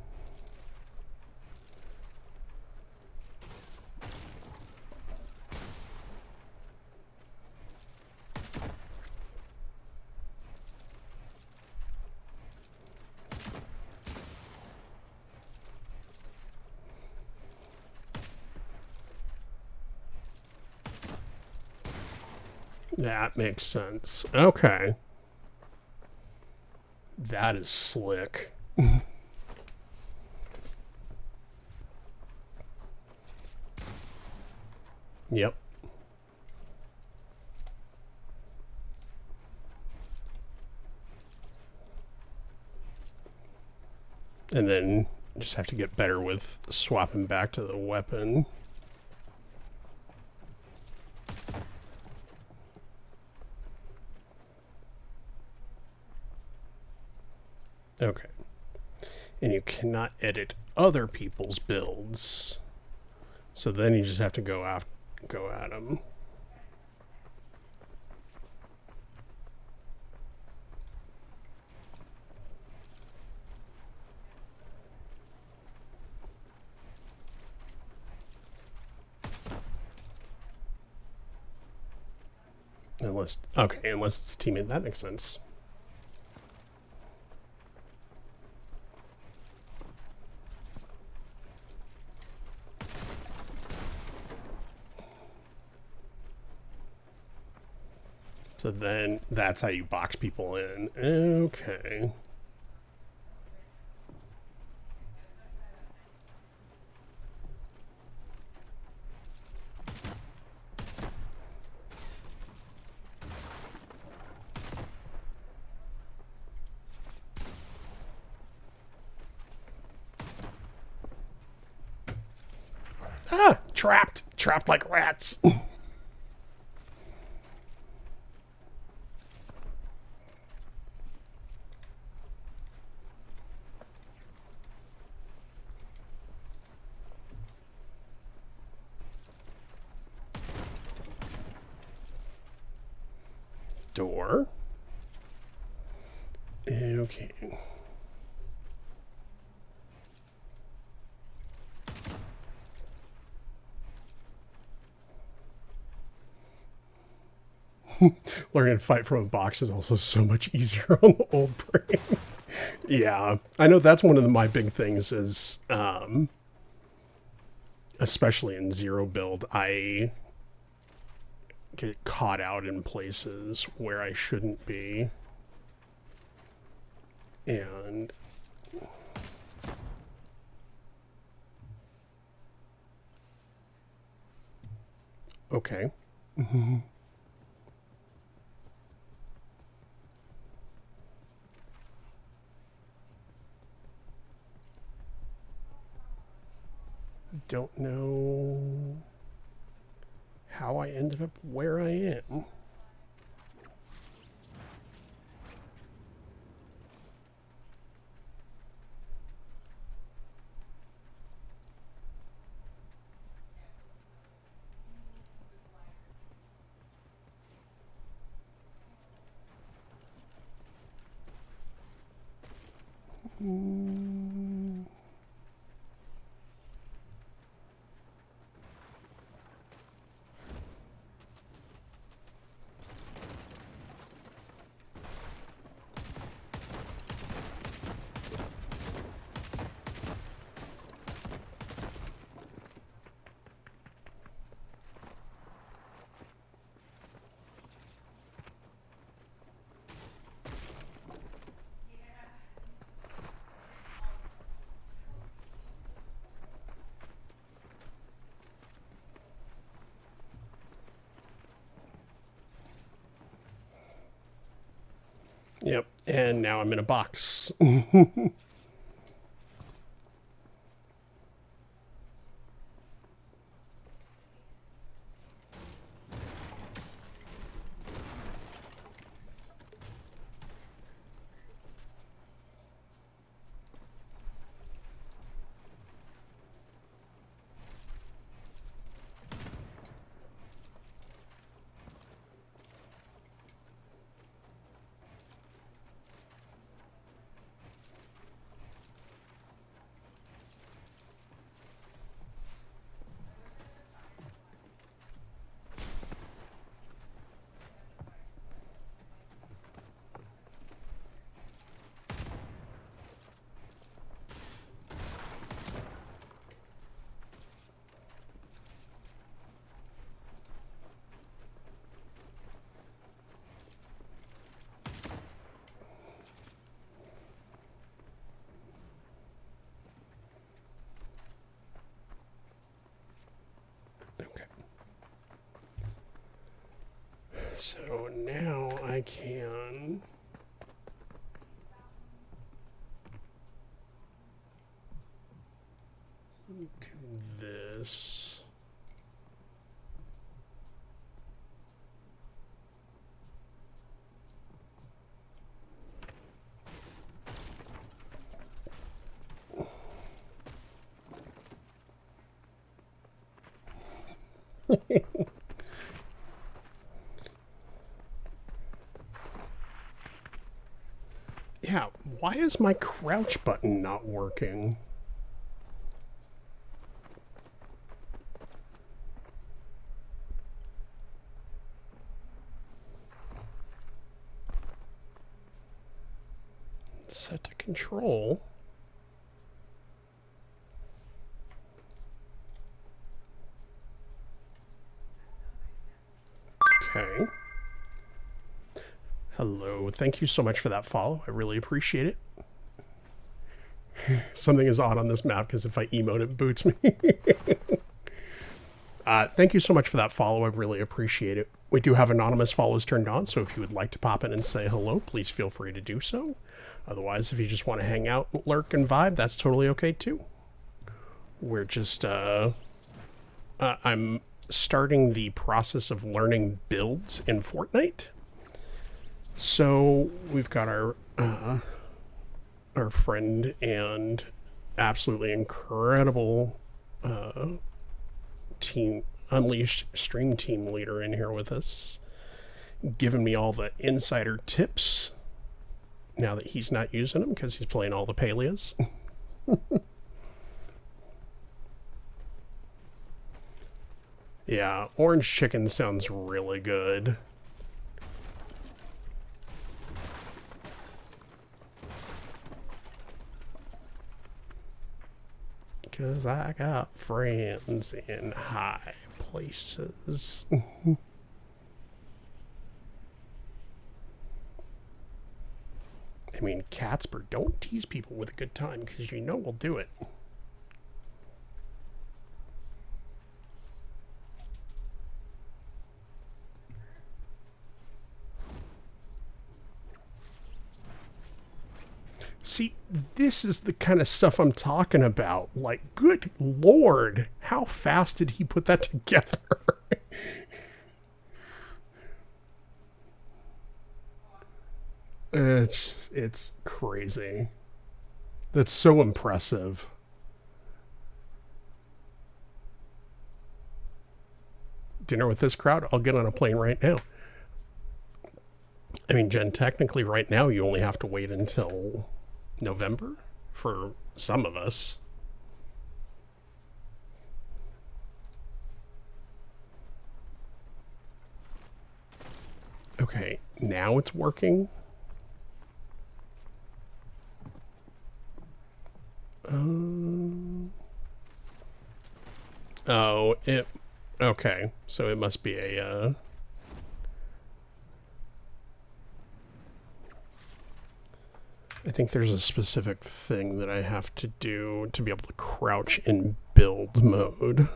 [SPEAKER 4] That makes sense. Okay. That is slick. Yep. And then just have to get better with swapping back to the weapon. Okay. And you cannot edit other people's builds. So then you just have to go at them. Unless it's a teammate. That makes sense. So then that's how you box people in. Okay. Ah, trapped like rats. Door. Okay. Learning to fight from a box is also so much easier on the old brain. Yeah, I know that's one of my big things is, especially in zero build, I get caught out in places where I shouldn't be. And okay. Don't know how I ended up where I am. Yep, and now I'm in a box. So now I can do this. Yeah, why is my crouch button not working? Set to control. Okay. Hello, thank you so much for that follow. I really appreciate it. Something is odd on this map because if I emote, it boots me. Thank you so much for that follow. I really appreciate it. We do have anonymous follows turned on, so if you would like to pop in and say hello, please feel free to do so. Otherwise, if you just want to hang out, lurk, and vibe, that's totally okay too. We're just, I'm starting the process of learning builds in Fortnite. So we've got our friend and absolutely incredible team Unleashed stream team leader in here with us, giving me all the insider tips now that he's not using them because he's playing all the paleas. Yeah, orange chicken sounds really good. Because I got friends in high places. I mean, Catsper, don't tease people with a good time because you know we'll do it. See, this is the kind of stuff I'm talking about. Like, good Lord, how fast did he put that together? It's crazy. That's so impressive. Dinner with this crowd? I'll get on a plane right now. I mean, Jen, technically right now you only have to wait until November for some of us. Okay, now it's working. Oh, it... Okay, so it must be a... I think there's a specific thing that I have to do to be able to crouch in build mode.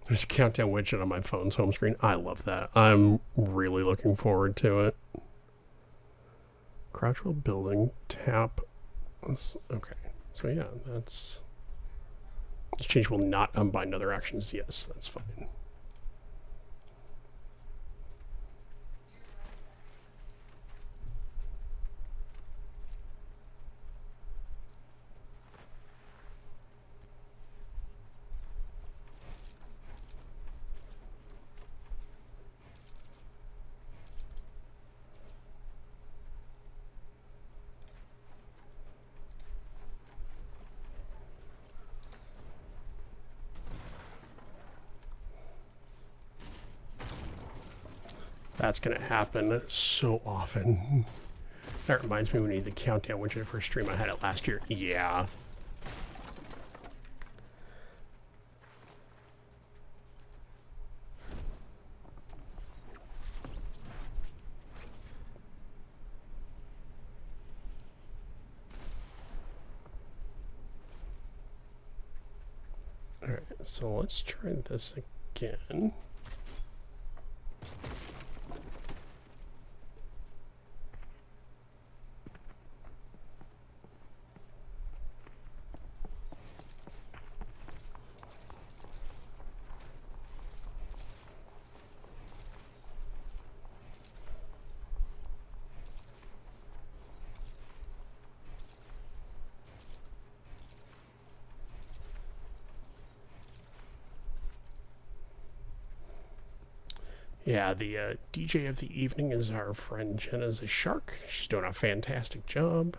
[SPEAKER 4] There's a countdown widget on my phone's home screen. I love that. I'm really looking forward to it. Crouch while building, tap. Okay, so yeah, that's... This change will not unbind other actions. Yes, that's fine. That's going to happen so often. That reminds me we need the countdown widget for a stream. I had it last year. Yeah. Alright, so let's try this back in. Yeah, the DJ of the evening is our friend Jenna's a shark. She's doing a fantastic job.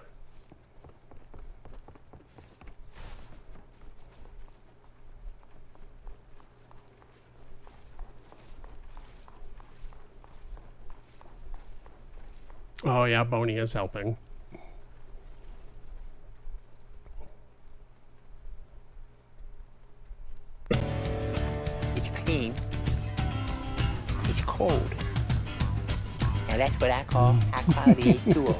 [SPEAKER 4] Oh yeah, Boney is helping.
[SPEAKER 6] It's clean. It's cold. Now that's what I call high quality H2O.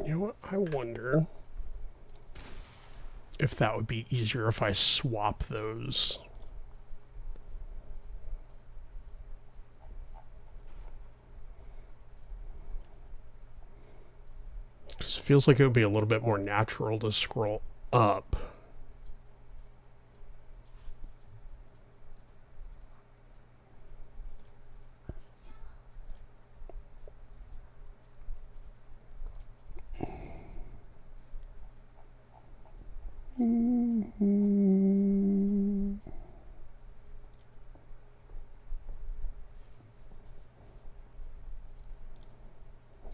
[SPEAKER 6] You know what? I wonder if that would be easier if I swap those. Because it feels like it would be a little bit more natural to scroll up.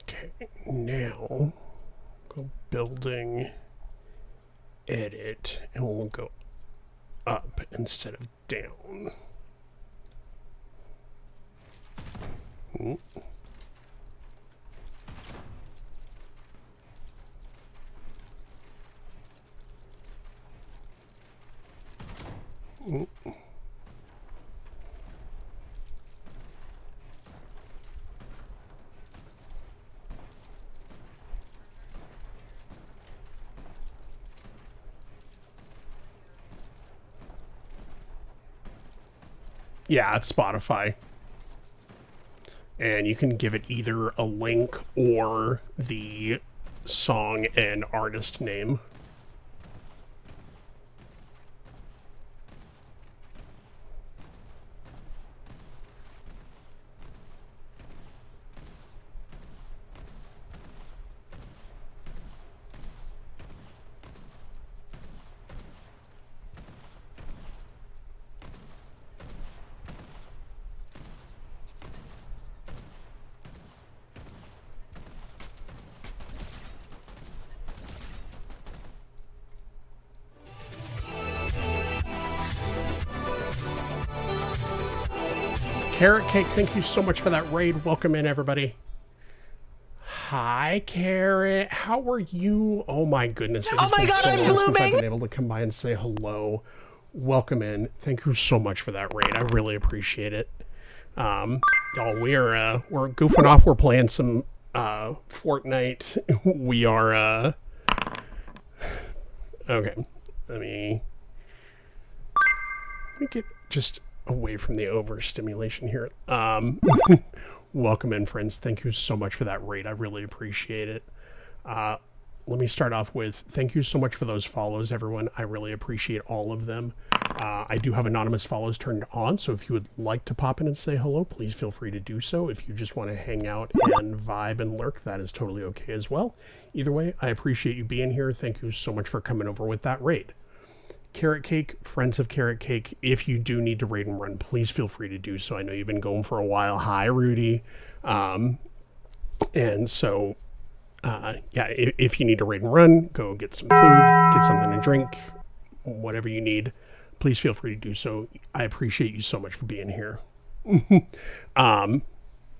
[SPEAKER 6] Okay, now go building, edit, and we'll go up instead of down. Yeah, it's Spotify. And you can give it either a link or the song and artist name. Carrot Cake, thank you so much for that raid. Welcome in, everybody. Hi, Carrot. How are you? Oh, my goodness.
[SPEAKER 8] Oh, my God, I'm
[SPEAKER 4] since I've
[SPEAKER 8] blooming.
[SPEAKER 4] been able to come by and say hello. Welcome in. Thank you so much for that raid. I really appreciate it. Y'all, we're goofing off. We're playing some Fortnite. We are... Okay. Let me get just away from the overstimulation here. Welcome in, friends. Thank you so much for that raid. I really appreciate it. Let me start off with thank you so much for those follows, everyone. I really appreciate all of them. I do have anonymous follows turned on, so if you would like to pop in and say hello, please feel free to do so. If you just want to hang out and vibe and lurk, that is totally okay as well. Either way, I appreciate you being here. Thank you so much for coming over with that raid. Carrot Cake, friends of Carrot Cake, if you do need to raid and run, please feel free to do so. I know you've been going for a while. Hi, Rudy. And so, yeah, if you need to raid and run, go get some food, get something to drink, whatever you need. Please feel free to do so. I appreciate you so much for being here.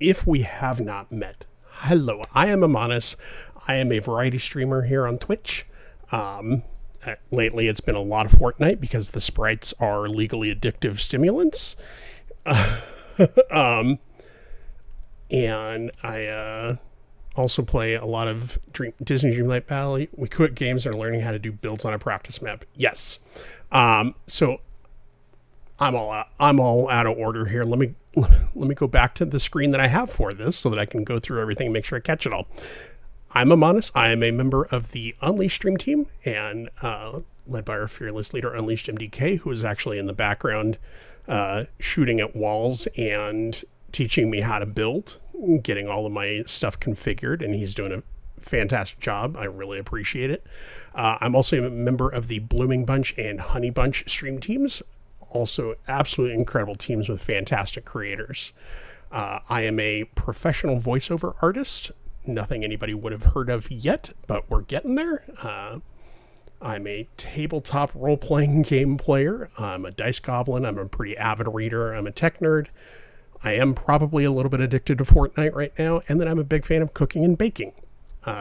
[SPEAKER 4] If we have not met, hello, I am Amonis. I am a variety streamer here on Twitch. Lately, it's been a lot of Fortnite because the sprites are legally addictive stimulants. And I also play a lot of Disney Dreamlight Valley. We quit games and are learning how to do builds on a practice map. Yes. So I'm all out of order here. Let me go back to the screen that I have for this so that I can go through everything and make sure I catch it all. I'm Amonis. I am a member of the Unleashed stream team and led by our fearless leader, Unleashed MDK, who is actually in the background shooting at walls and teaching me how to build, getting all of my stuff configured, and he's doing a fantastic job. I really appreciate it. I'm also a member of the Blooming Bunch and Honey Bunch stream teams, also absolutely incredible teams with fantastic creators. I am a professional voiceover artist. Nothing anybody would have heard of yet, but we're getting there. I'm a tabletop role-playing game player. I'm a dice goblin. I'm a pretty avid reader. I'm a tech nerd. I am probably a little bit addicted to Fortnite right now, and then I'm a big fan of cooking and baking.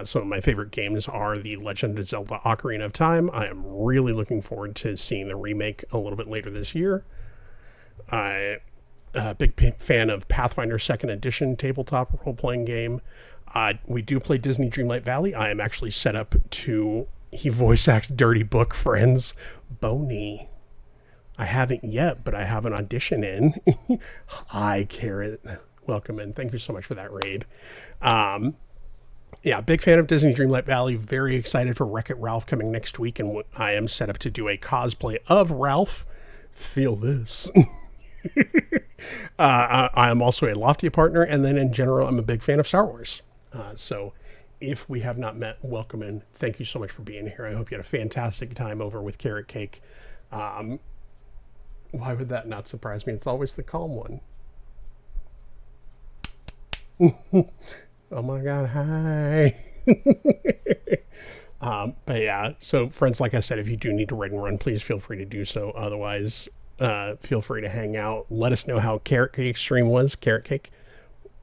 [SPEAKER 4] Some of my favorite games are The Legend of Zelda Ocarina of Time. I am really looking forward to seeing the remake a little bit later this year. I'm a big fan of Pathfinder 2nd Edition tabletop role-playing game. We do play Disney Dreamlight Valley. I am actually set up to... He voice acts Dirty Book, friends. Boney. I haven't yet, but I have an audition in. Hi, Carrot. Welcome in. Thank you so much for that raid. Yeah, big fan of Disney Dreamlight Valley. Very excited for Wreck-It Ralph coming next week, and I am set up to do a cosplay of Ralph. Feel this. I am also a Lofty partner, and then in general, I'm a big fan of Star Wars. So if we have not met, welcome in. Thank you so much for being here. I hope you had a fantastic time over with Carrot Cake. Why would that not surprise me? It's always the calm one. Oh my God, hi. But yeah, so friends, like I said, if you do need to raid and run, please feel free to do so. Otherwise, feel free to hang out. Let us know how Carrot Cake stream was. Carrot Cake,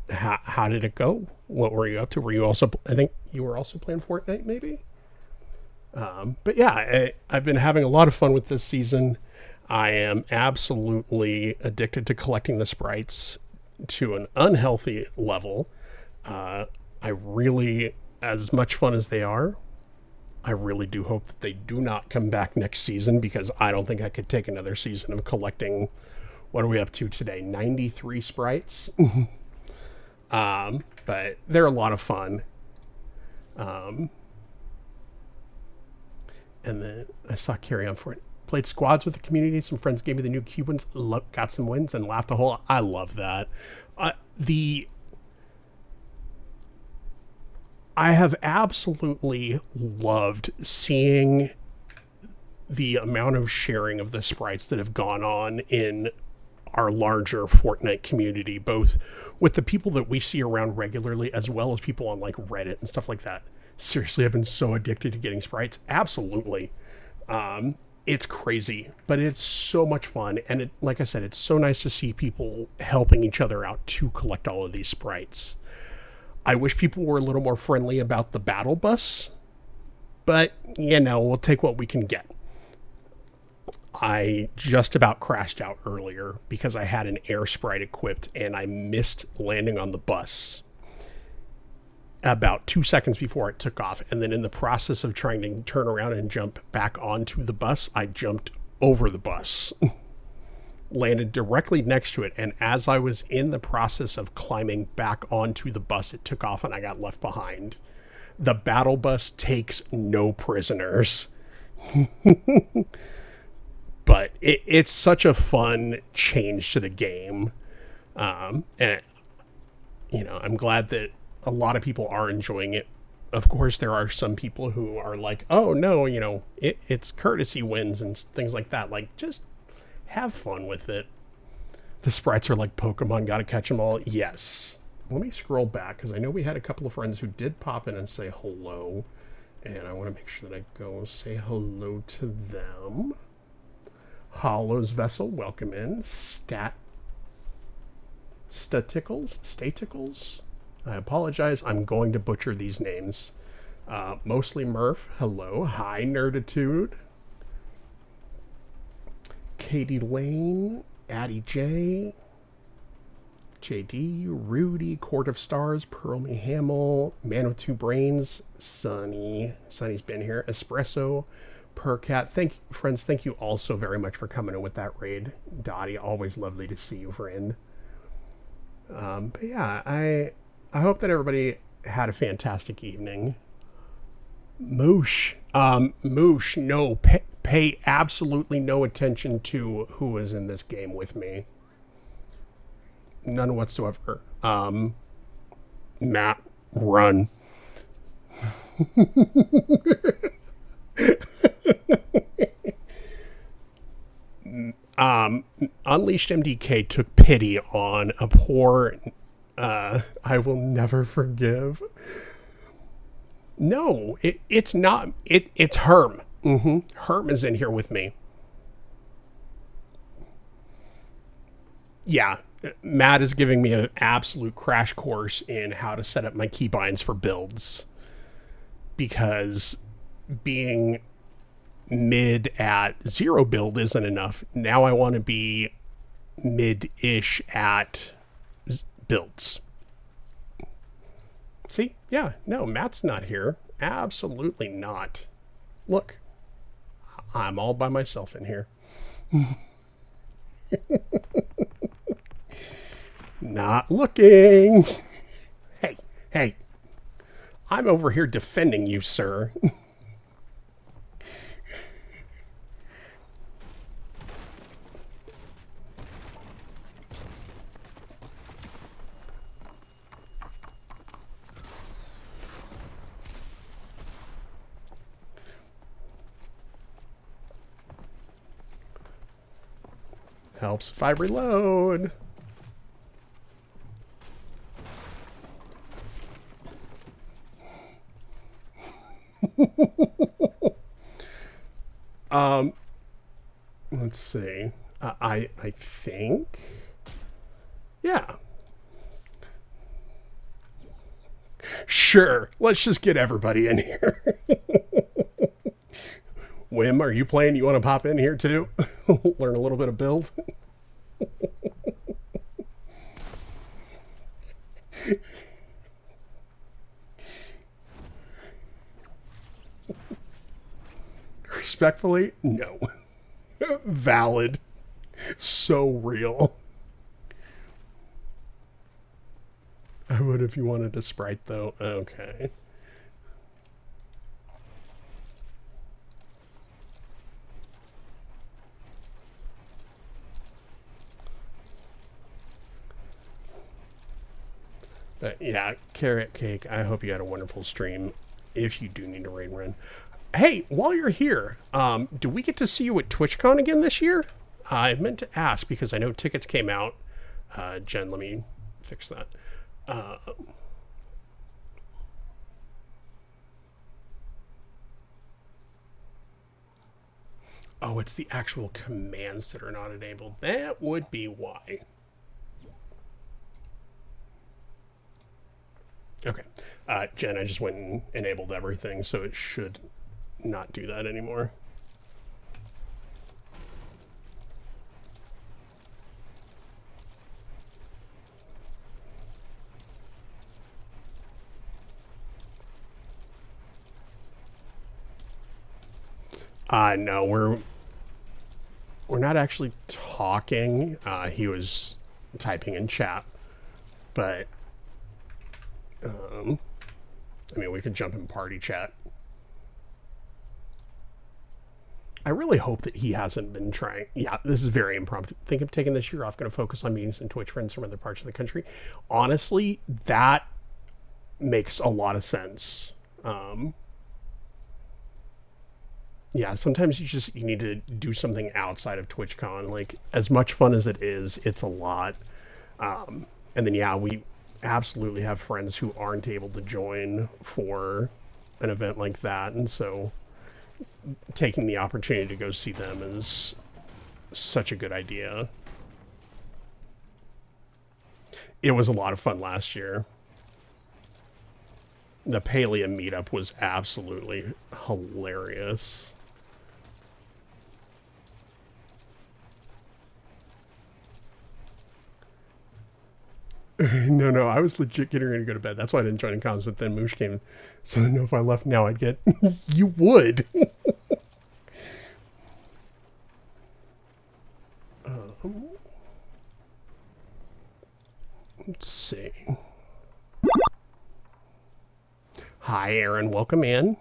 [SPEAKER 4] how did it go? What were you up to? Were you also, I think you were also playing Fortnite maybe? But yeah, I've been having a lot of fun with this season. I am absolutely addicted to collecting the sprites to an unhealthy level. I really, as much fun as they are, I really do hope that they do not come back next season, because I don't think I could take another season of collecting, what are we up to today? 93 sprites. But they're a lot of fun. And then I saw Carry On for it. Played squads with the community. Some friends gave me the new Cubans, got some wins, and laughed a whole lot. I love that. I have absolutely loved seeing the amount of sharing of the sprites that have gone on in our larger Fortnite community, both with the people that we see around regularly, as well as people on like Reddit and stuff like that. Seriously, I've been so addicted to getting sprites. Absolutely. It's crazy, but it's so much fun. And it, like I said, it's so nice to see people helping each other out to collect all of these sprites. I wish people were a little more friendly about the battle bus, but you know, we'll take what we can get. I just about crashed out earlier because I had an air sprite equipped and I missed landing on the bus about 2 seconds before it took off. And then in the process of trying to turn around and jump back onto the bus, I jumped over the bus, landed directly next to it. And as I was in the process of climbing back onto the bus, it took off and I got left behind. The battle bus takes no prisoners. but it's such a fun change to the game. And, you know, I'm glad that a lot of people are enjoying it. Of course, there are some people who are like, oh, no, you know, it's courtesy wins and things like that. Like, just have fun with it. The sprites are like Pokemon, gotta catch them all. Yes. Let me scroll back, because I know we had a couple of friends who did pop in and say hello. And I want to make sure that I go say hello to them. Hollow's Vessel, welcome in. Staticles. I apologize. I'm going to butcher these names. Mostly Murph, hello. Hi, Nerditude. Katie Lane, Addie J, JD, Rudy, Court of Stars, Pearl Hamill, Man with Two Brains, Sunny's been here, Espresso, Percat. Friends, thank you all so very much for coming in with that raid. Dottie, always lovely to see you, friend. But yeah, I hope that everybody had a fantastic evening. Moosh, no, pay absolutely no attention to who is in this game with me. None whatsoever. Matt, run. Unleashed MDK took pity on a poor, I will never forgive. No, it's not. It's Herm. Herm is in here with me. Yeah, Matt is giving me an absolute crash course in how to set up my keybinds for builds. Because being mid at 0 build isn't enough. Now I want to be mid-ish at builds. See? Yeah, no, Matt's not here. Absolutely not. Look, I'm all by myself in here. Not looking. Hey. I'm over here defending you, sir. Helps if I reload. Let's see. I think. Yeah. Sure. Let's just get everybody in here. Wim, are you playing? You want to pop in here too? Learn a little bit of build? Respectfully, no. Valid. So real. I would if you wanted to Sprite though. Okay. But yeah, Carrot Cake, I hope you had a wonderful stream. If you do need a raid run. Hey, while you're here, do we get to see you at TwitchCon again this year? I meant to ask because I know tickets came out. Jen, let me fix that. Oh, it's the actual commands that are not enabled. That would be why. Okay. Jen, I just went and enabled everything, so it should not do that anymore. No, we're not actually talking. He was typing in chat, but I mean, we could jump in party chat. I really hope that he hasn't been trying. Yeah, this is very impromptu. Think of taking this year off, going to focus on meetings and Twitch friends from other parts of the country. Honestly, that makes a lot of sense. Yeah, sometimes you need to do something outside of TwitchCon. Like, as much fun as it is, it's a lot. And then, yeah, we absolutely have friends who aren't able to join for an event like that. And so taking the opportunity to go see them is such a good idea. It was a lot of fun last year. The Palea meetup was absolutely hilarious. No, I was legit getting ready to go to bed. That's why I didn't join in comms, but then Moosh came. So I know if I left now, I'd get... You would! Let's see. Hi, Aaron. Welcome in.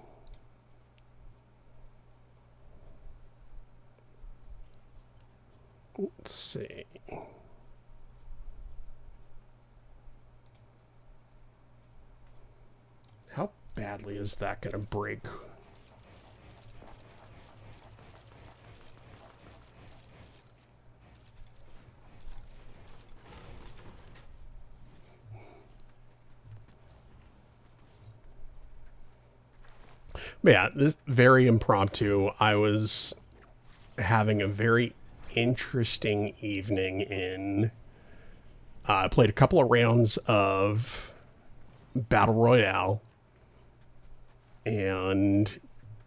[SPEAKER 4] Let's see. How badly is that going to break? But yeah, this very impromptu. I was having a very interesting evening in... I played a couple of rounds of Battle Royale and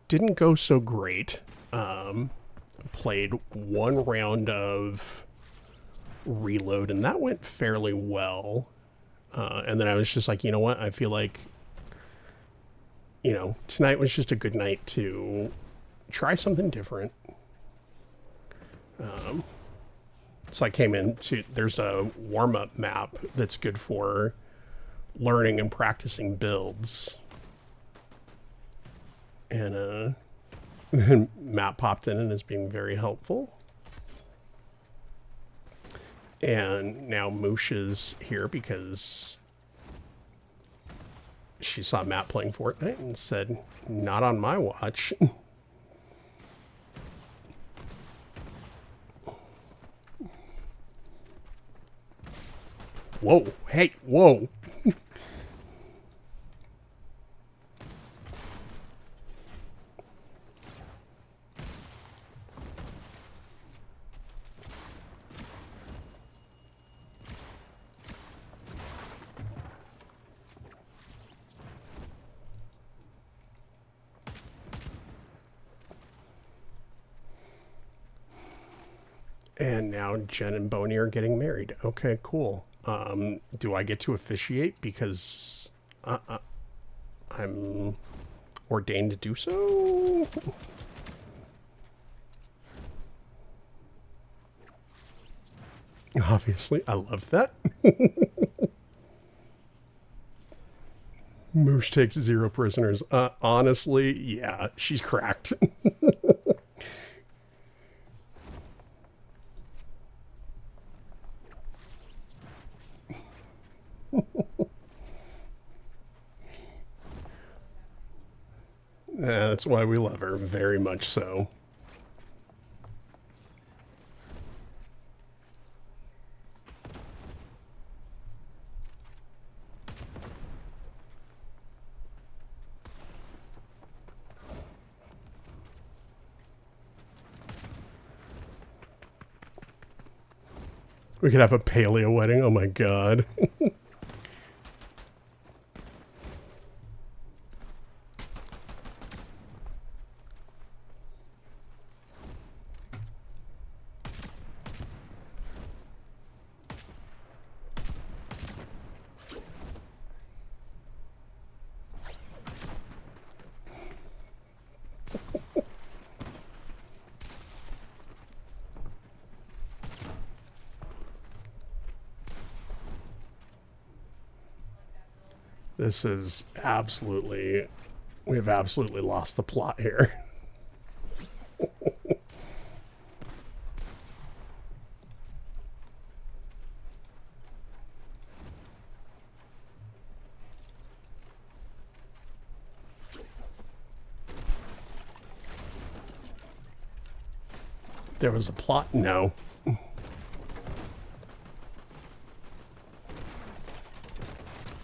[SPEAKER 4] didn't go so great. Played one round of Reload and that went fairly well. And then I was just like, you know what? I feel like, you know, tonight was just a good night to try something different. So I came in to, there's a warm-up map that's good for learning and practicing builds. And Matt popped in and is being very helpful. And now Moosh is here because she saw Matt playing Fortnite and said, not on my watch. Whoa, hey, whoa. And now Jen and Boney are getting married. Okay, cool. Do I get to officiate because I'm ordained to do so? Obviously, I love that. Moosh takes 0 prisoners. Honestly, yeah, she's cracked. That's why we love her, very much so. We could have a paleo wedding, oh my god. This is absolutely... We've absolutely lost the plot here. There was a plot? No.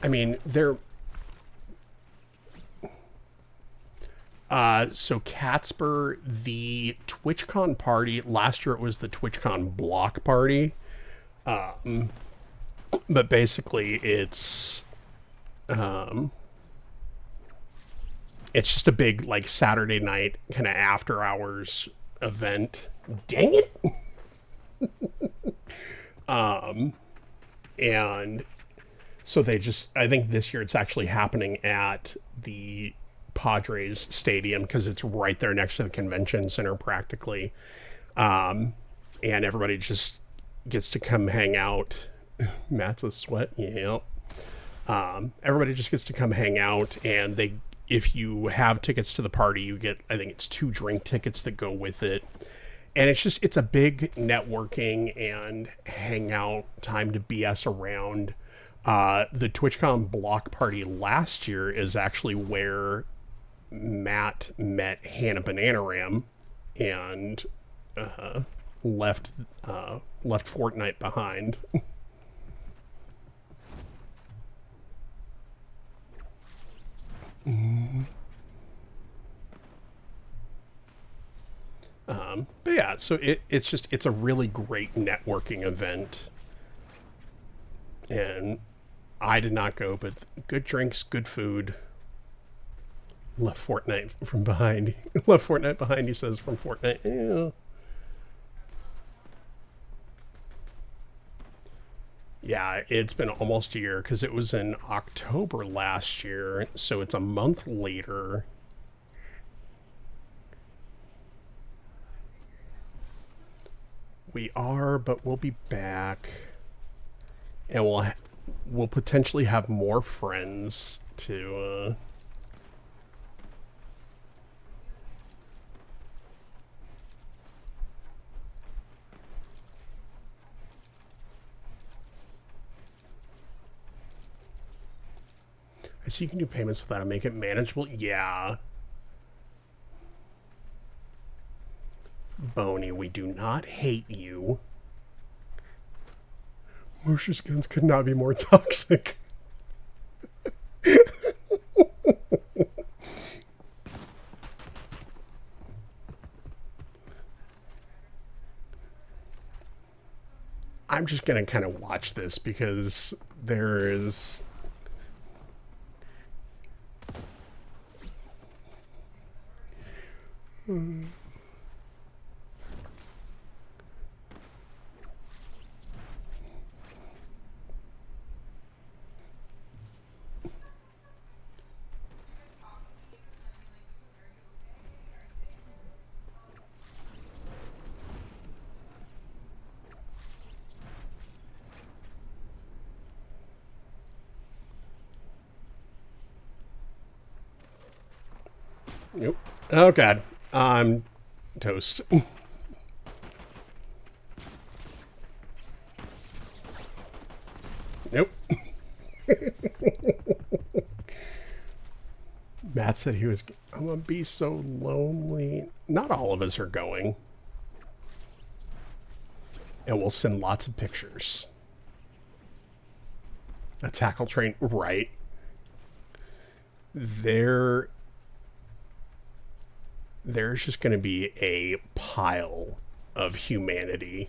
[SPEAKER 4] I mean, so Catspur, the TwitchCon party, last year it was the TwitchCon block party. But basically it's just a big, like, Saturday night kind of after hours event. Dang it! And so they just, I think this year it's actually happening at the Padres Stadium because it's right there next to the convention center practically. And everybody just gets to come hang out. Matt's a sweat, yeah. Everybody just gets to come hang out, and if you have tickets to the party, you get, I think it's 2 drink tickets that go with it. And it's a big networking and hangout time to BS around. The TwitchCon block party last year is actually where Matt met Hannah Bananaram and left Fortnite behind. But yeah, so it's a really great networking event. And I did not go, but good drinks, good food. Left Fortnite from behind. Left Fortnite behind, he says, from Fortnite. Ew. Yeah, it's been almost a year because it was in October last year, so it's a month later. We are, but we'll be back, and we'll potentially have more friends to. I see you can do payments so that'll make it manageable. Yeah. Boney, we do not hate you. Marcia's guns could not be more toxic. I'm just going to kind of watch this because there is... Nope. Oh, God. I'm toast. Nope. Matt said he was... I'm going to be so lonely. Not all of us are going. And we'll send lots of pictures. A tackle train, right. There's just going to be a pile of humanity.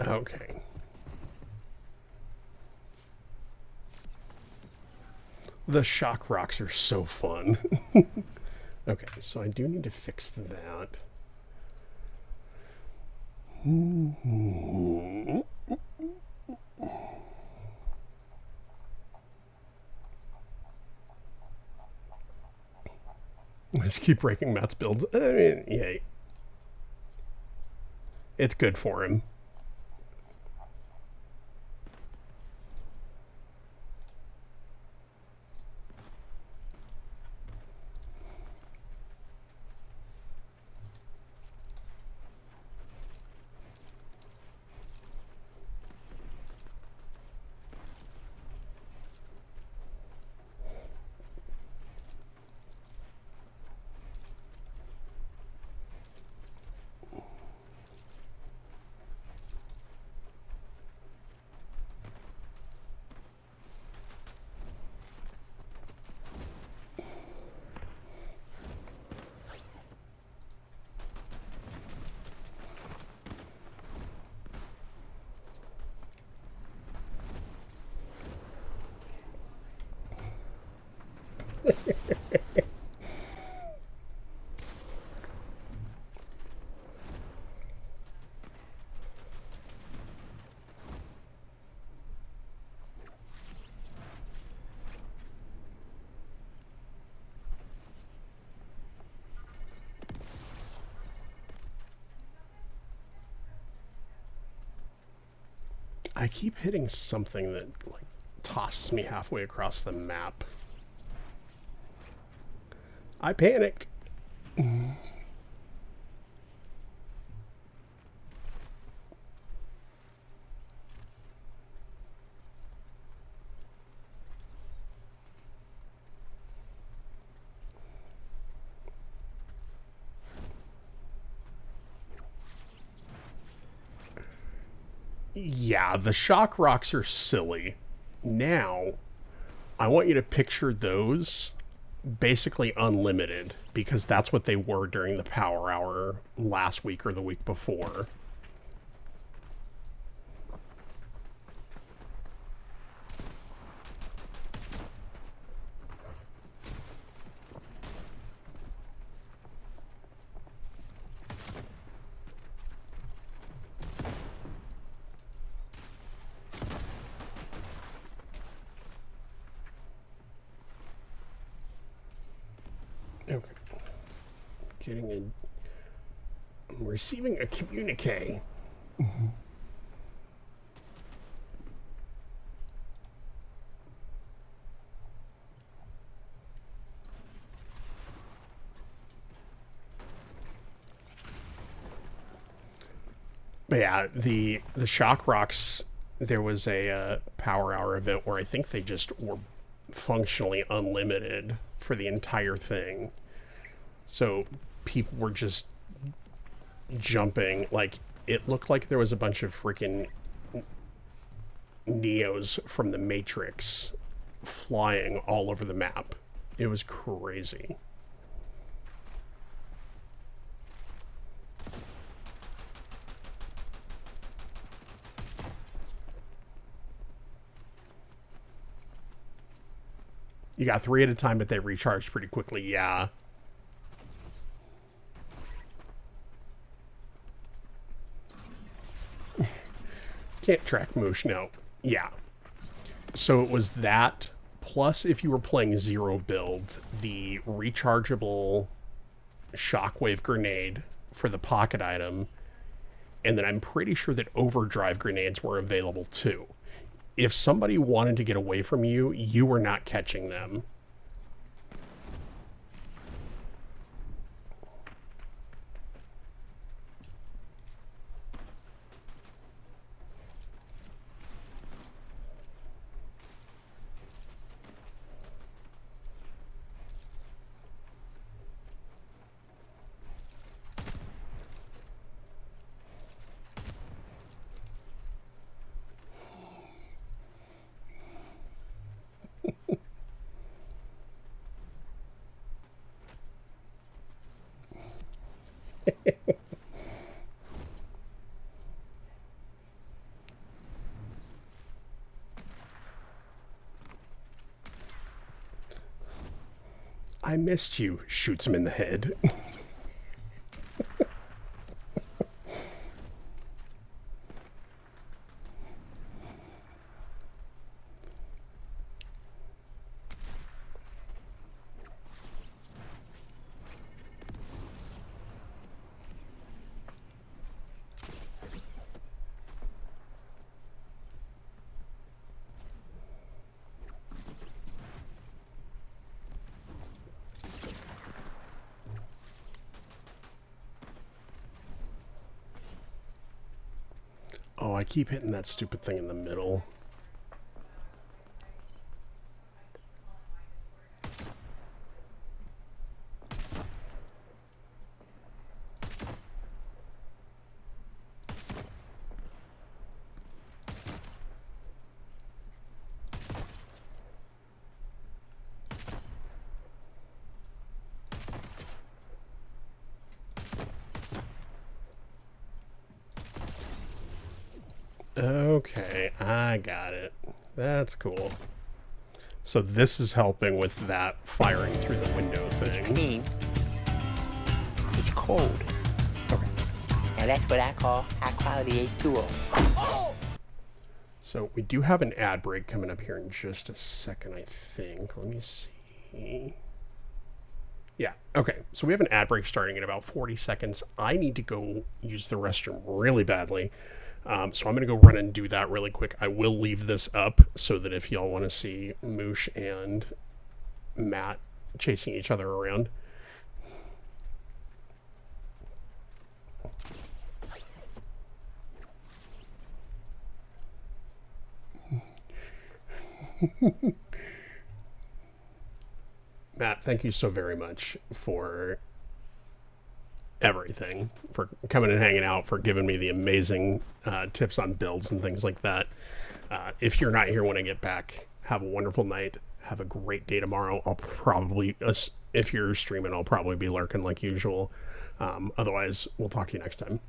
[SPEAKER 4] Okay. The shock rocks are so fun. Okay, so I do need to fix that. Let's keep breaking Matt's builds. I mean, yeah. It's good for him. I keep hitting something that like tosses me halfway across the map. I panicked. Yeah, the shock rocks are silly. Now, I want you to picture those basically unlimited, because that's what they were during the power hour last week or the week before. Okay. I'm receiving a communique. But yeah, the shock rocks, there was a power hour event where I think they just were functionally unlimited for the entire thing. So people were just jumping. Like, it looked like there was a bunch of freaking Neos from the Matrix flying all over the map. It was crazy. You got 3 at a time, but they recharged pretty quickly, yeah. Can't track Moosh, no. Yeah. So it was that, plus if you were playing zero build, the rechargeable shockwave grenade for the pocket item, and then I'm pretty sure that overdrive grenades were available too. If somebody wanted to get away from you, you were not catching them. I missed you. Shoots him in the head. Oh, I keep hitting that stupid thing in the middle. Okay, I got it. That's cool. So this is helping with that firing through the window thing.
[SPEAKER 6] Clean. It's cold.
[SPEAKER 4] Okay.
[SPEAKER 6] Now that's what I call high quality H2O.
[SPEAKER 4] So we do have an ad break coming up here in just a second, I think. Let me see. Yeah, okay. So we have an ad break starting in about 40 seconds. I need to go use the restroom really badly. So I'm going to go run and do that really quick. I will leave this up so that if y'all want to see Moosh and Matt chasing each other around. Matt, thank you so very much for everything, for coming and hanging out, for giving me the amazing tips on builds and things like that. If you're not here when I get back, have a wonderful night. Have a great day tomorrow. I'll probably, if you're streaming, I'll probably be lurking like usual. Otherwise, we'll talk to you next time.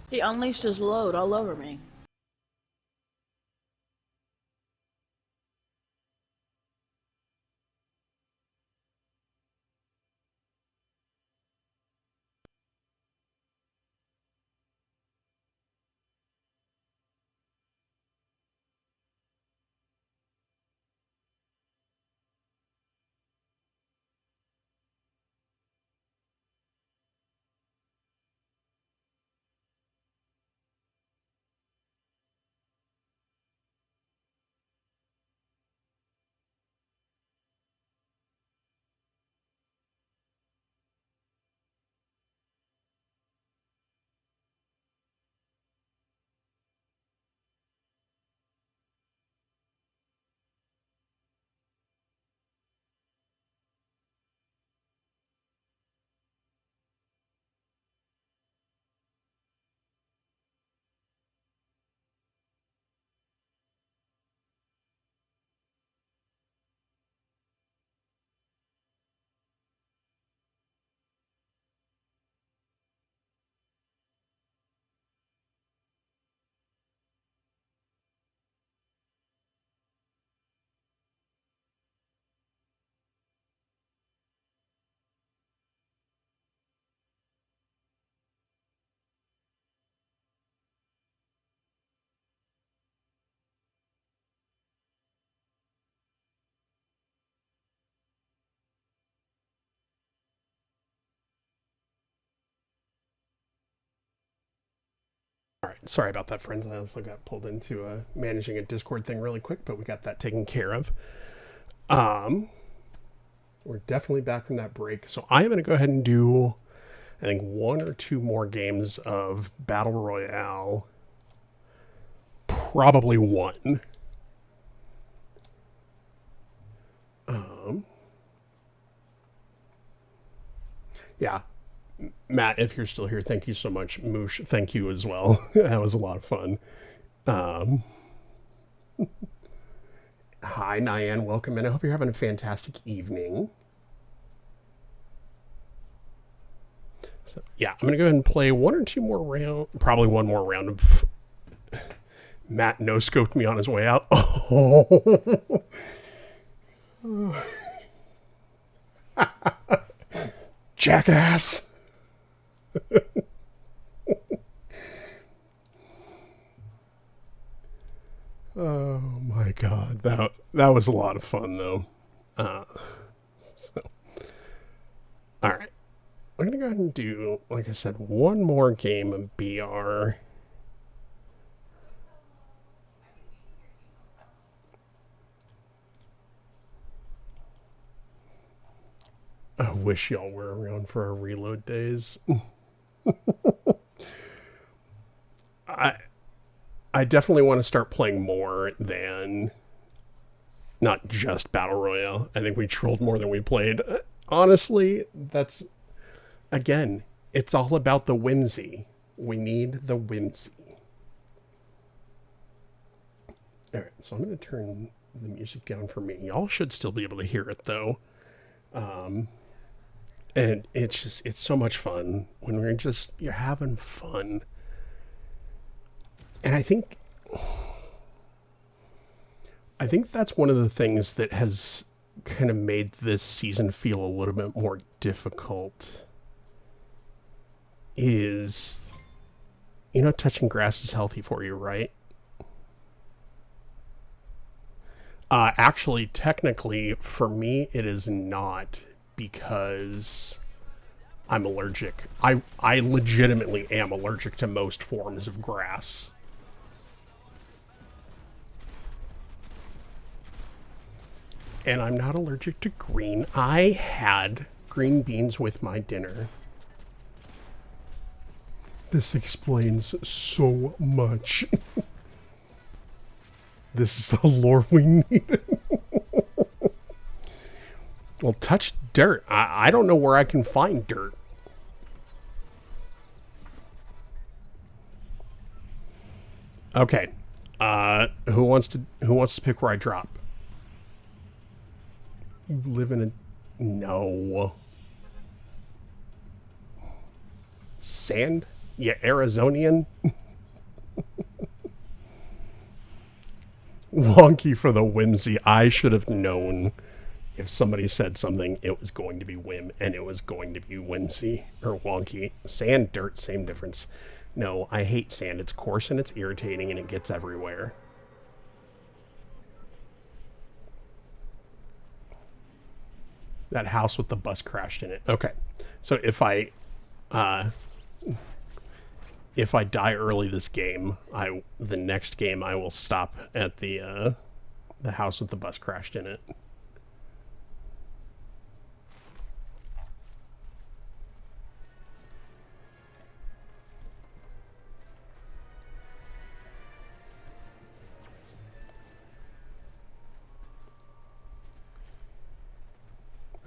[SPEAKER 10] He unleashed his load all over me.
[SPEAKER 4] right, sorry about that, friends. I also got pulled into managing a Discord thing really quick, but we got that taken care of. We're definitely back from that break, so I am going to go ahead and do, I think, 1 or 2 more games of Battle Royale. Probably 1. Yeah. Matt, if you're still here, thank you so much. Moosh, thank you as well. That was a lot of fun. Hi, Nyan. Welcome in. I hope you're having a fantastic evening. So, yeah, I'm going to go ahead and play 1 or 2 more rounds. Probably 1 more round of... Matt no-scoped me on his way out. Oh. Jackass. Oh my god, that was a lot of fun though. So, all right, I'm gonna go ahead and do, like I said, 1 more game of BR. I wish y'all were around for our reload days. I definitely want to start playing more than not just Battle Royale. I think we trolled more than we played. Honestly, that's, again, it's all about the whimsy. We need the whimsy. All right, so I'm going to turn the music down for me. Y'all should still be able to hear it, though. And it's so much fun when you're having fun. And I think that's one of the things that has kind of made this season feel a little bit more difficult is, touching grass is healthy for you, right? Actually, technically, for me, it is not, because I'm allergic. I legitimately am allergic to most forms of grass. And I'm not allergic to green. I had green beans with my dinner. This explains so much. This is the lore we need. Well, touch dirt. I don't know where I can find dirt. Okay. Who wants to pick where I drop? You live in a... No. Sand? Yeah, Arizonian? Wonky for the whimsy. I should have known if somebody said something, it was going to be whim, and it was going to be whimsy or wonky. Sand, dirt, same difference. No, I hate sand. It's coarse and it's irritating and it gets everywhere. That house with the bus crashed in it. Okay. So if I die early this game, the next game I will stop at the house with the bus crashed in it.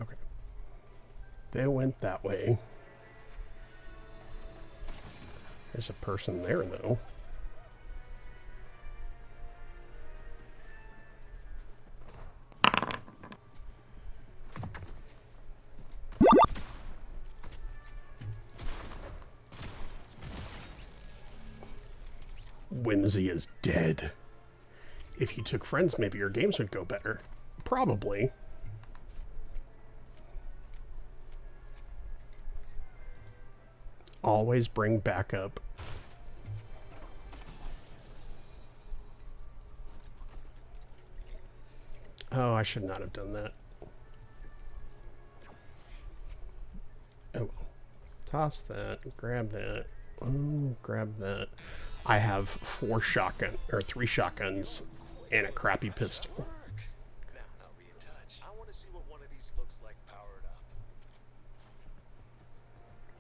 [SPEAKER 4] Okay. They went that way. There's a person there, though. Whimsy is dead. If you took friends, maybe your games would go better. Probably. Always bring backup. Oh, I should not have done that. Oh, toss that. Grab that. Oh, grab that. I have 3 shotguns and a crappy pistol.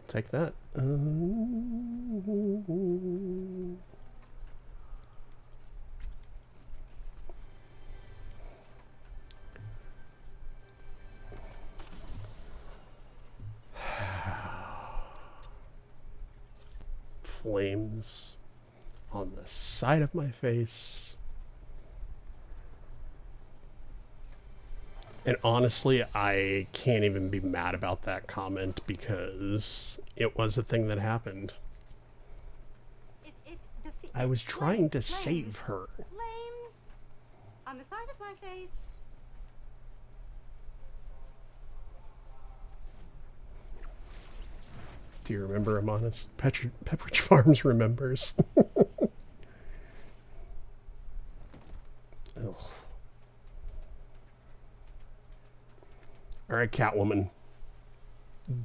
[SPEAKER 4] Take that. Flames on the side of my face. And honestly, I can't even be mad about that comment because it was a thing that happened. I was trying to save her.
[SPEAKER 5] Flames on the side of my face.
[SPEAKER 4] Do you remember, Amonis? Pepperidge Farms remembers. Ugh. All right, Catwoman.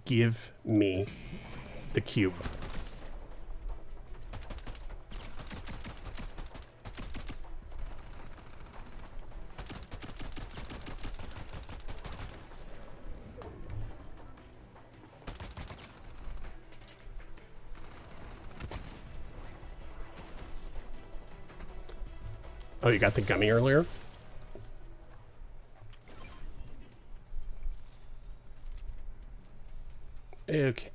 [SPEAKER 4] Give me the cube. Oh, you got the gummy earlier? Okay.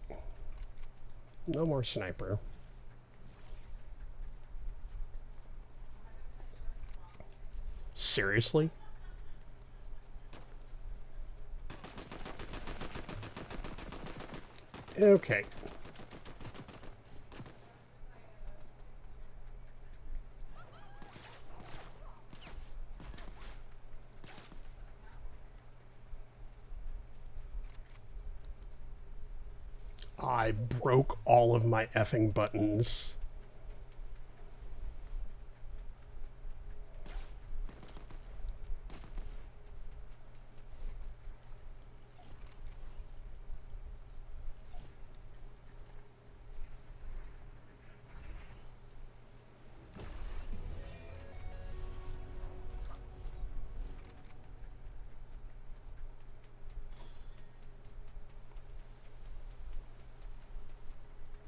[SPEAKER 4] No more sniper. Seriously? Okay. I broke all of my effing buttons.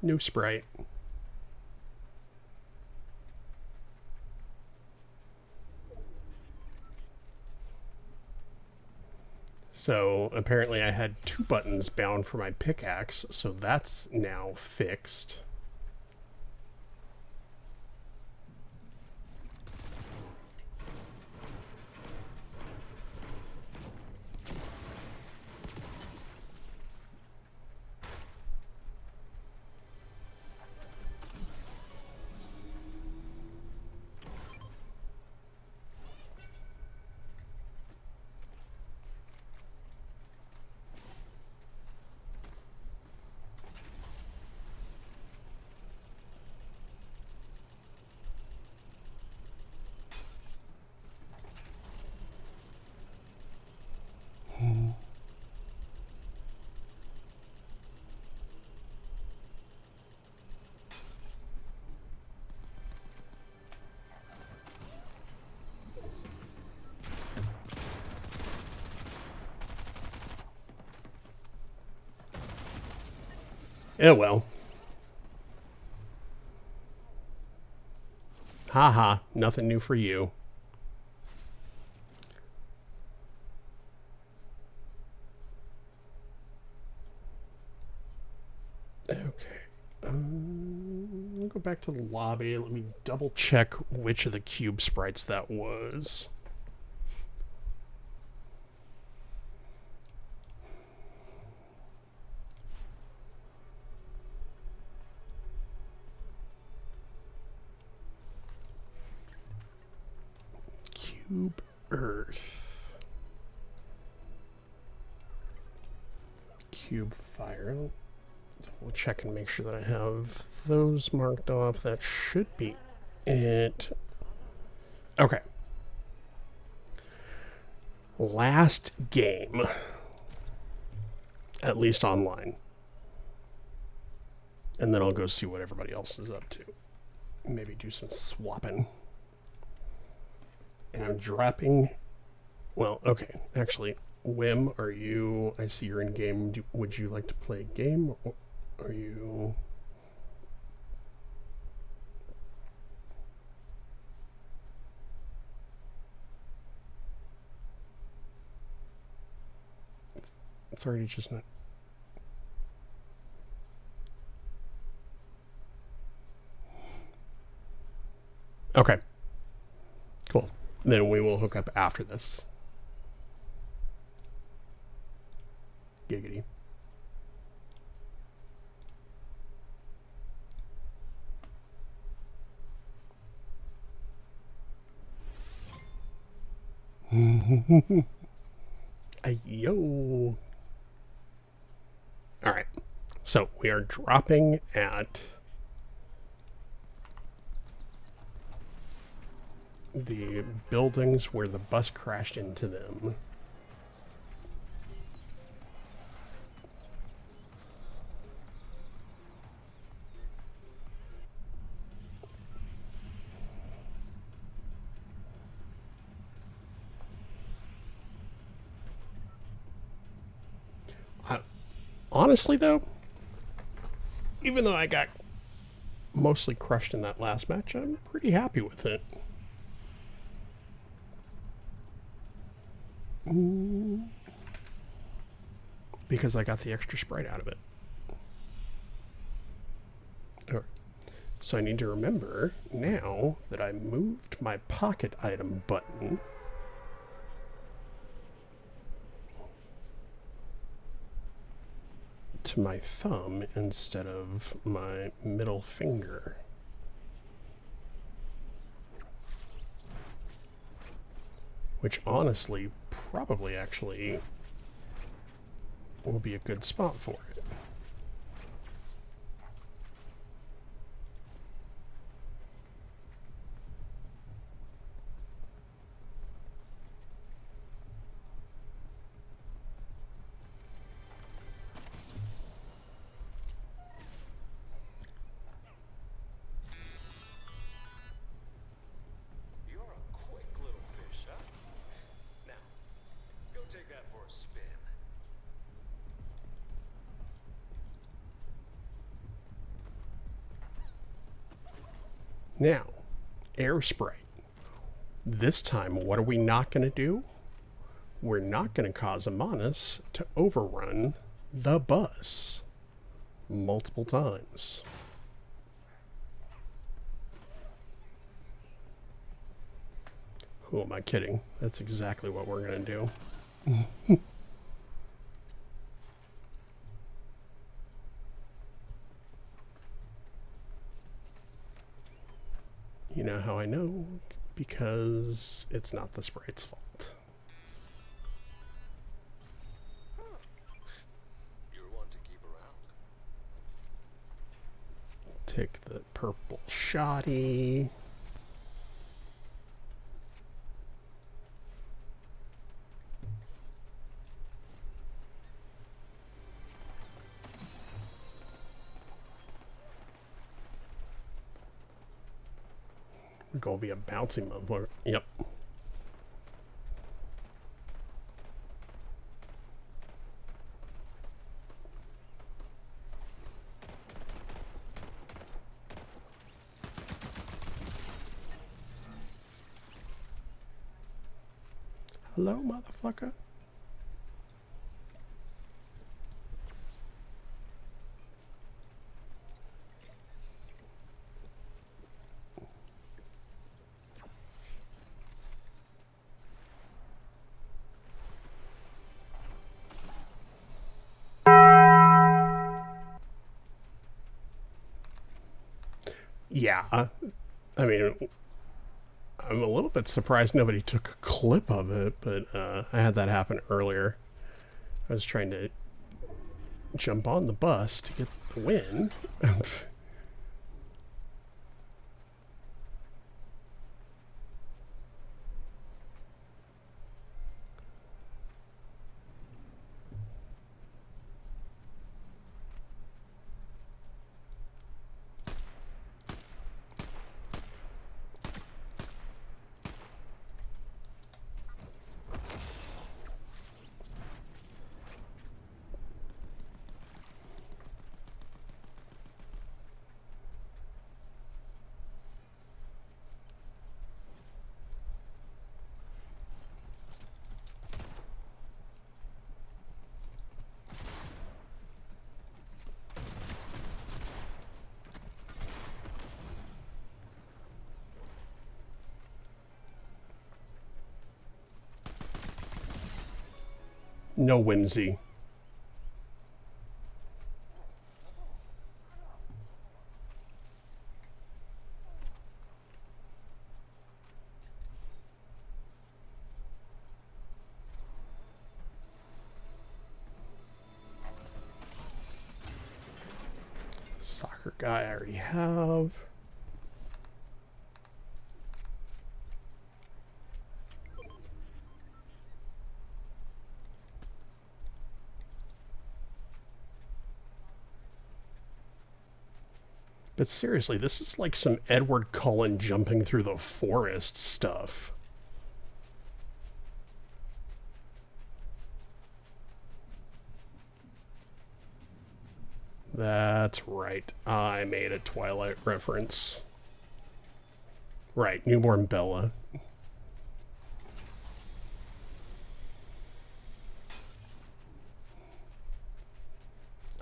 [SPEAKER 4] New Sprite. So apparently I had 2 buttons bound for my pickaxe, so that's now fixed. Oh well. Haha, nothing new for you. Okay. We'll go back to the lobby. Let me double check which of the cube sprites that was. Cube Earth. Cube Fire. We'll check and make sure that I have those marked off. That should be it. Okay. Last game. At least online. And then I'll go see what everybody else is up to. maybe do some swapping. And I'm dropping... Well, okay. Actually, Wim, are you... I see you're in game. Would you like to play a game? Or are you... It's already just not... Okay. Cool. Then we will hook up after this. Giggity. Ayo. All right. So we are dropping at the buildings where the bus crashed into them. Honestly, though, even though I got mostly crushed in that last match, I'm pretty happy with it. Because I got the extra Sprite out of it. All right. So I need to remember now that I moved my pocket item button to my thumb instead of my middle finger. Which honestly probably actually will be a good spot for it. Now, air Sprite. This time, what are we not going to do? We're not going to cause Amanus to overrun the bus multiple times. Who am I kidding? That's exactly what we're going to do. You know how I know? Because it's not the Sprite's fault.
[SPEAKER 3] You're one to keep around.
[SPEAKER 4] Take the purple shoddy. Gonna be a bouncy motherfucker. Yep. Hello, motherfucker. Yeah, I mean, I'm a little bit surprised nobody took a clip of it, but I had that happen earlier. I was trying to jump on the bus to get the win. No whimsy. Soccer guy I already have. But seriously, this is like some Edward Cullen jumping through the forest stuff. That's right. I made a Twilight reference. Right, newborn Bella.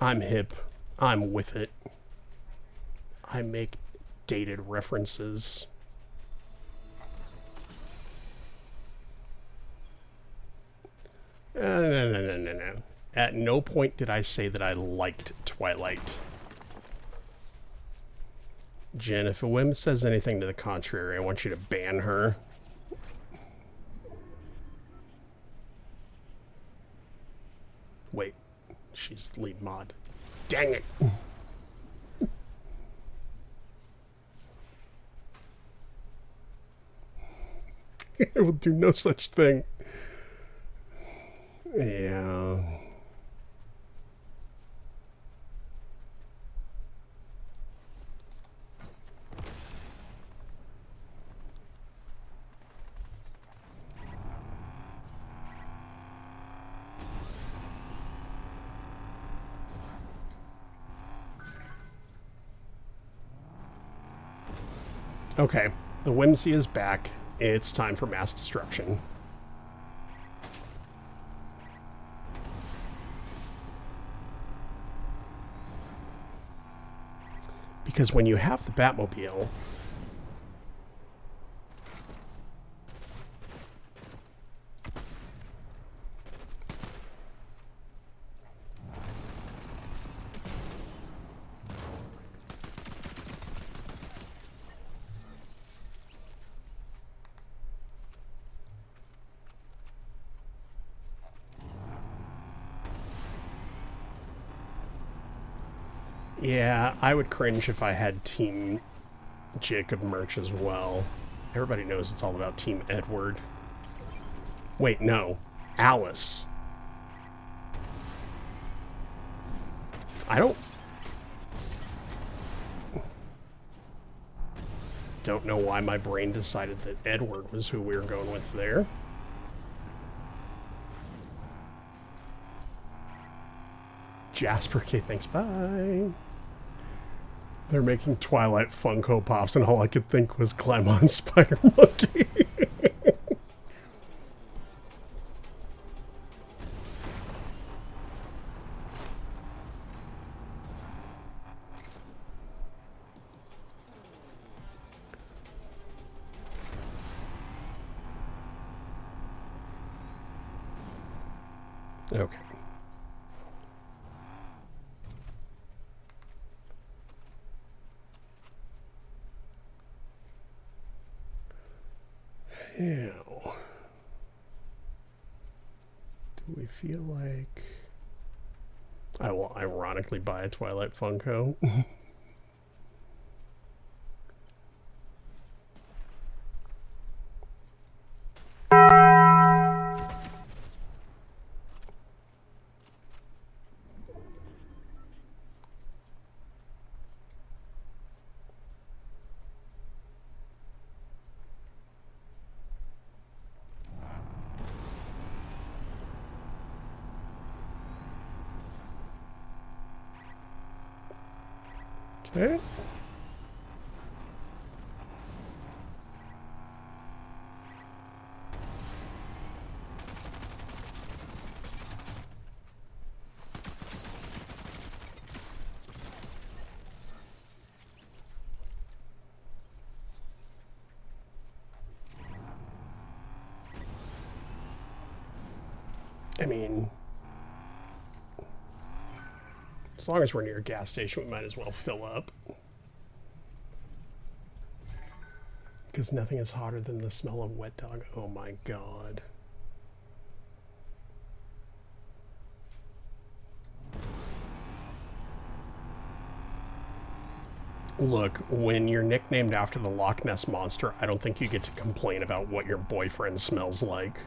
[SPEAKER 4] I'm hip. I'm with it. I make dated references. No. At no point did I say that I liked Twilight. Jen, if a whim says anything to the contrary, I want you to ban her. Wait, she's the lead mod. Dang it! I will do no such thing. Yeah. Okay, the whimsy is back. It's time for mass destruction. Because when you have the Batmobile, yeah, I would cringe if I had Team Jacob merch as well. Everybody knows it's all about Team Edward. Wait, no. Alice. I don't know why my brain decided that Edward was who we were going with there. Jasper, okay, thanks, bye. They're making Twilight Funko Pops, and all I could think was climb on Spider Monkey. Okay. Now, do we feel like I will ironically buy a Twilight Funko? Okay. I mean, As long as we're near a gas station, we might as well fill up. Because nothing is hotter than the smell of wet dog. Oh my god. Look, when you're nicknamed after the Loch Ness Monster, I don't think you get to complain about what your boyfriend smells like.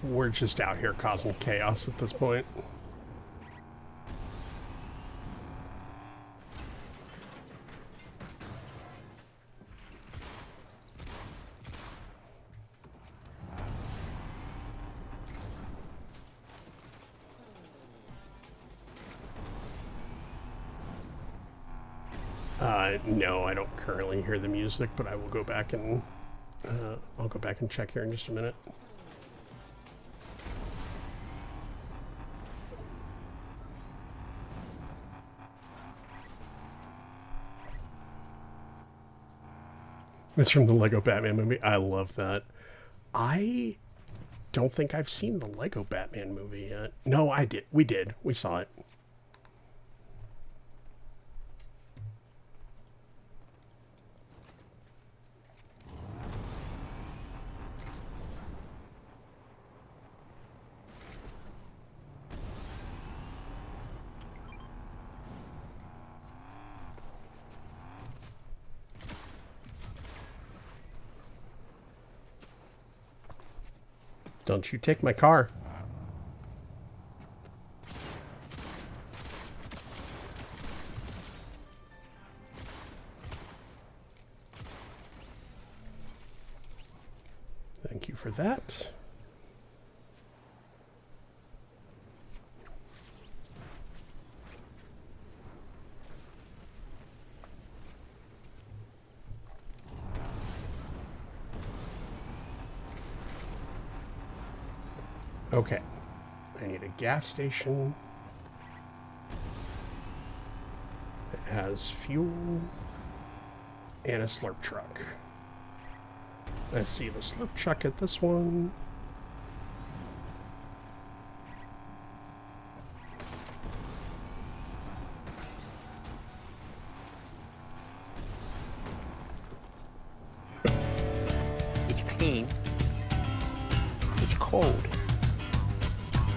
[SPEAKER 4] We're just out here causing chaos at this point. No, I don't currently hear the music, but I will go back and I'll go back and check here in just a minute. It's from the Lego Batman movie. I love that. I don't think I've seen the Lego Batman movie yet. No, I did. We did. We saw it. Don't you take my car. Thank you for that. Okay, I need a gas station that has fuel and a slurp truck. I see the slurp truck at this one.
[SPEAKER 6] It's clean. It's cold.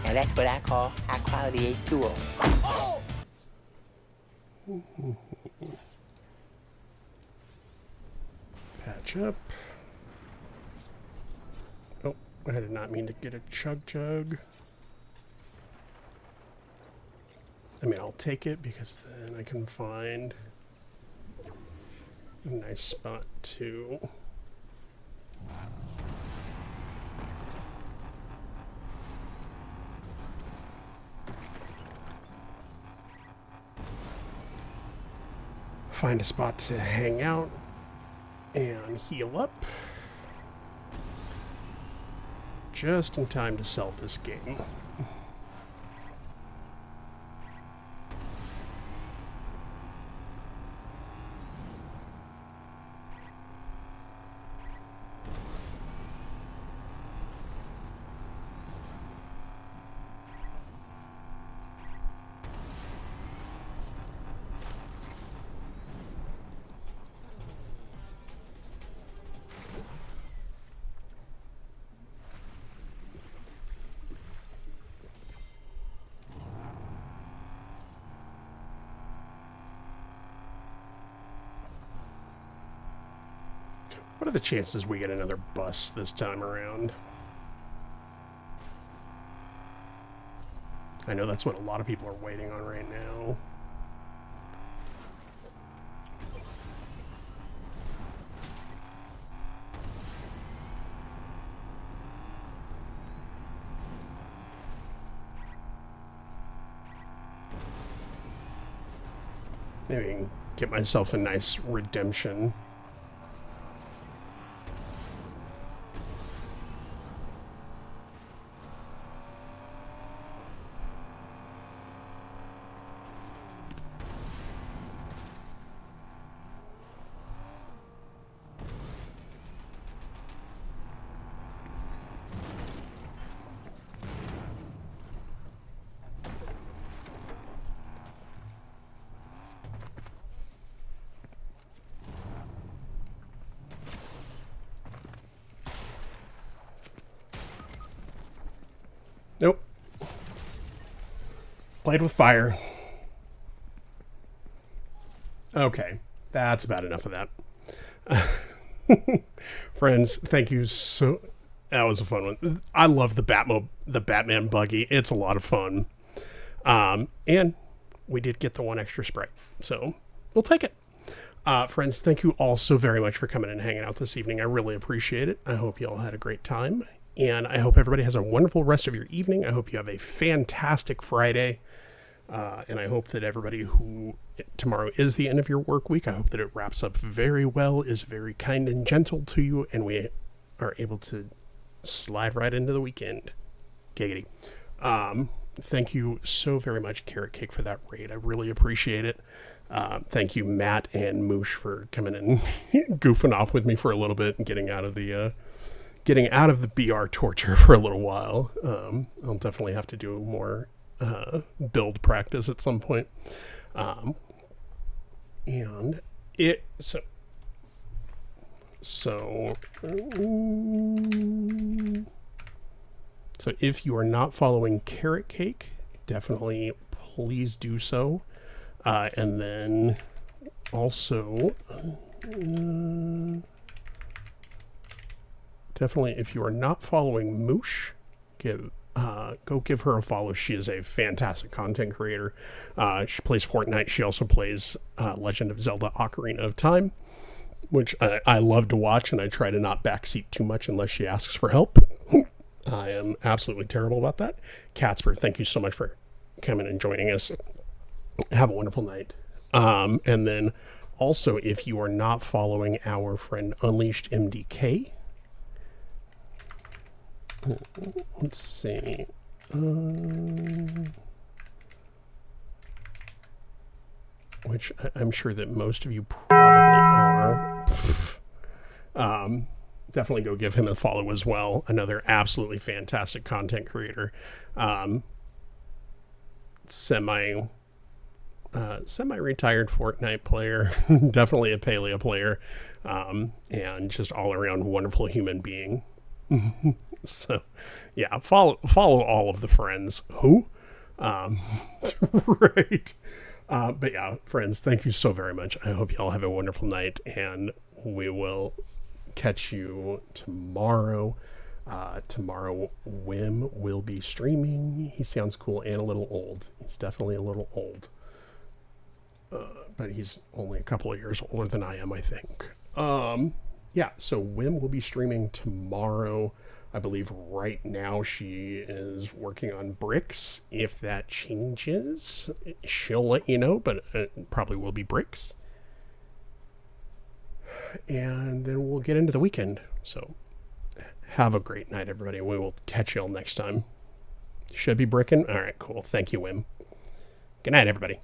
[SPEAKER 6] And that's what I call high quality H2O.
[SPEAKER 4] Patch up. Oh, I did not mean to get a chug jug. I mean, I'll take it because then I can find a nice spot to find a spot to hang out and heal up just in time to sell this game. What are the chances we get another bus this time around? I know that's what a lot of people are waiting on right now. Maybe I can get myself a nice redemption. Nope. Played with fire. Okay, that's about enough of that. Friends, thank you so... That was a fun one. I love the Batman buggy. It's a lot of fun. And we did get the one extra Sprite, so we'll take it. Friends, thank you all so very much for coming and hanging out this evening. I really appreciate it. I hope you all had a great time. And I hope everybody has a wonderful rest of your evening. I hope you have a fantastic Friday. And I hope that everybody who tomorrow is the end of your work week, I hope that it wraps up very well, is very kind and gentle to you, and we are able to slide right into the weekend. Giggity. Thank you so very much, Carrot Cake, for that raid. I really appreciate it. Thank you, Matt and Moosh, for coming and goofing off with me for a little bit and getting out of the BR torture for a little while. I'll definitely have to do more build practice at some point. And it so if you are not following Carrot Cake, definitely please do so. And then also definitely, if you are not following Moosh, go give her a follow. She is a fantastic content creator. She plays Fortnite. She also plays Legend of Zelda Ocarina of Time, which I love to watch, and I try to not backseat too much unless she asks for help. I am absolutely terrible about that. Catsper, thank you so much for coming and joining us. Have a wonderful night. And then also, if you are not following our friend Unleashed MDK, let's see. Which I'm sure that most of you probably are. Definitely go give him a follow as well. Another absolutely fantastic content creator. Semi-retired Fortnite player. Definitely a Paleo player. And just all around wonderful human being. So, yeah, follow all of the friends. Who? Right. But yeah, friends, thank you so very much. I hope you all have a wonderful night, and we will catch you tomorrow. Tomorrow, Wim will be streaming. He sounds cool and a little old. He's definitely a little old. But he's only a couple of years older than I am, I think. Yeah, so Wim will be streaming tomorrow. I believe right now she is working on bricks. If that changes, she'll let you know, but it probably will be bricks. And then we'll get into the weekend. So have a great night, everybody. We will catch you all next time. Should be bricking. All right, cool. Thank you, Wim. Good night, everybody.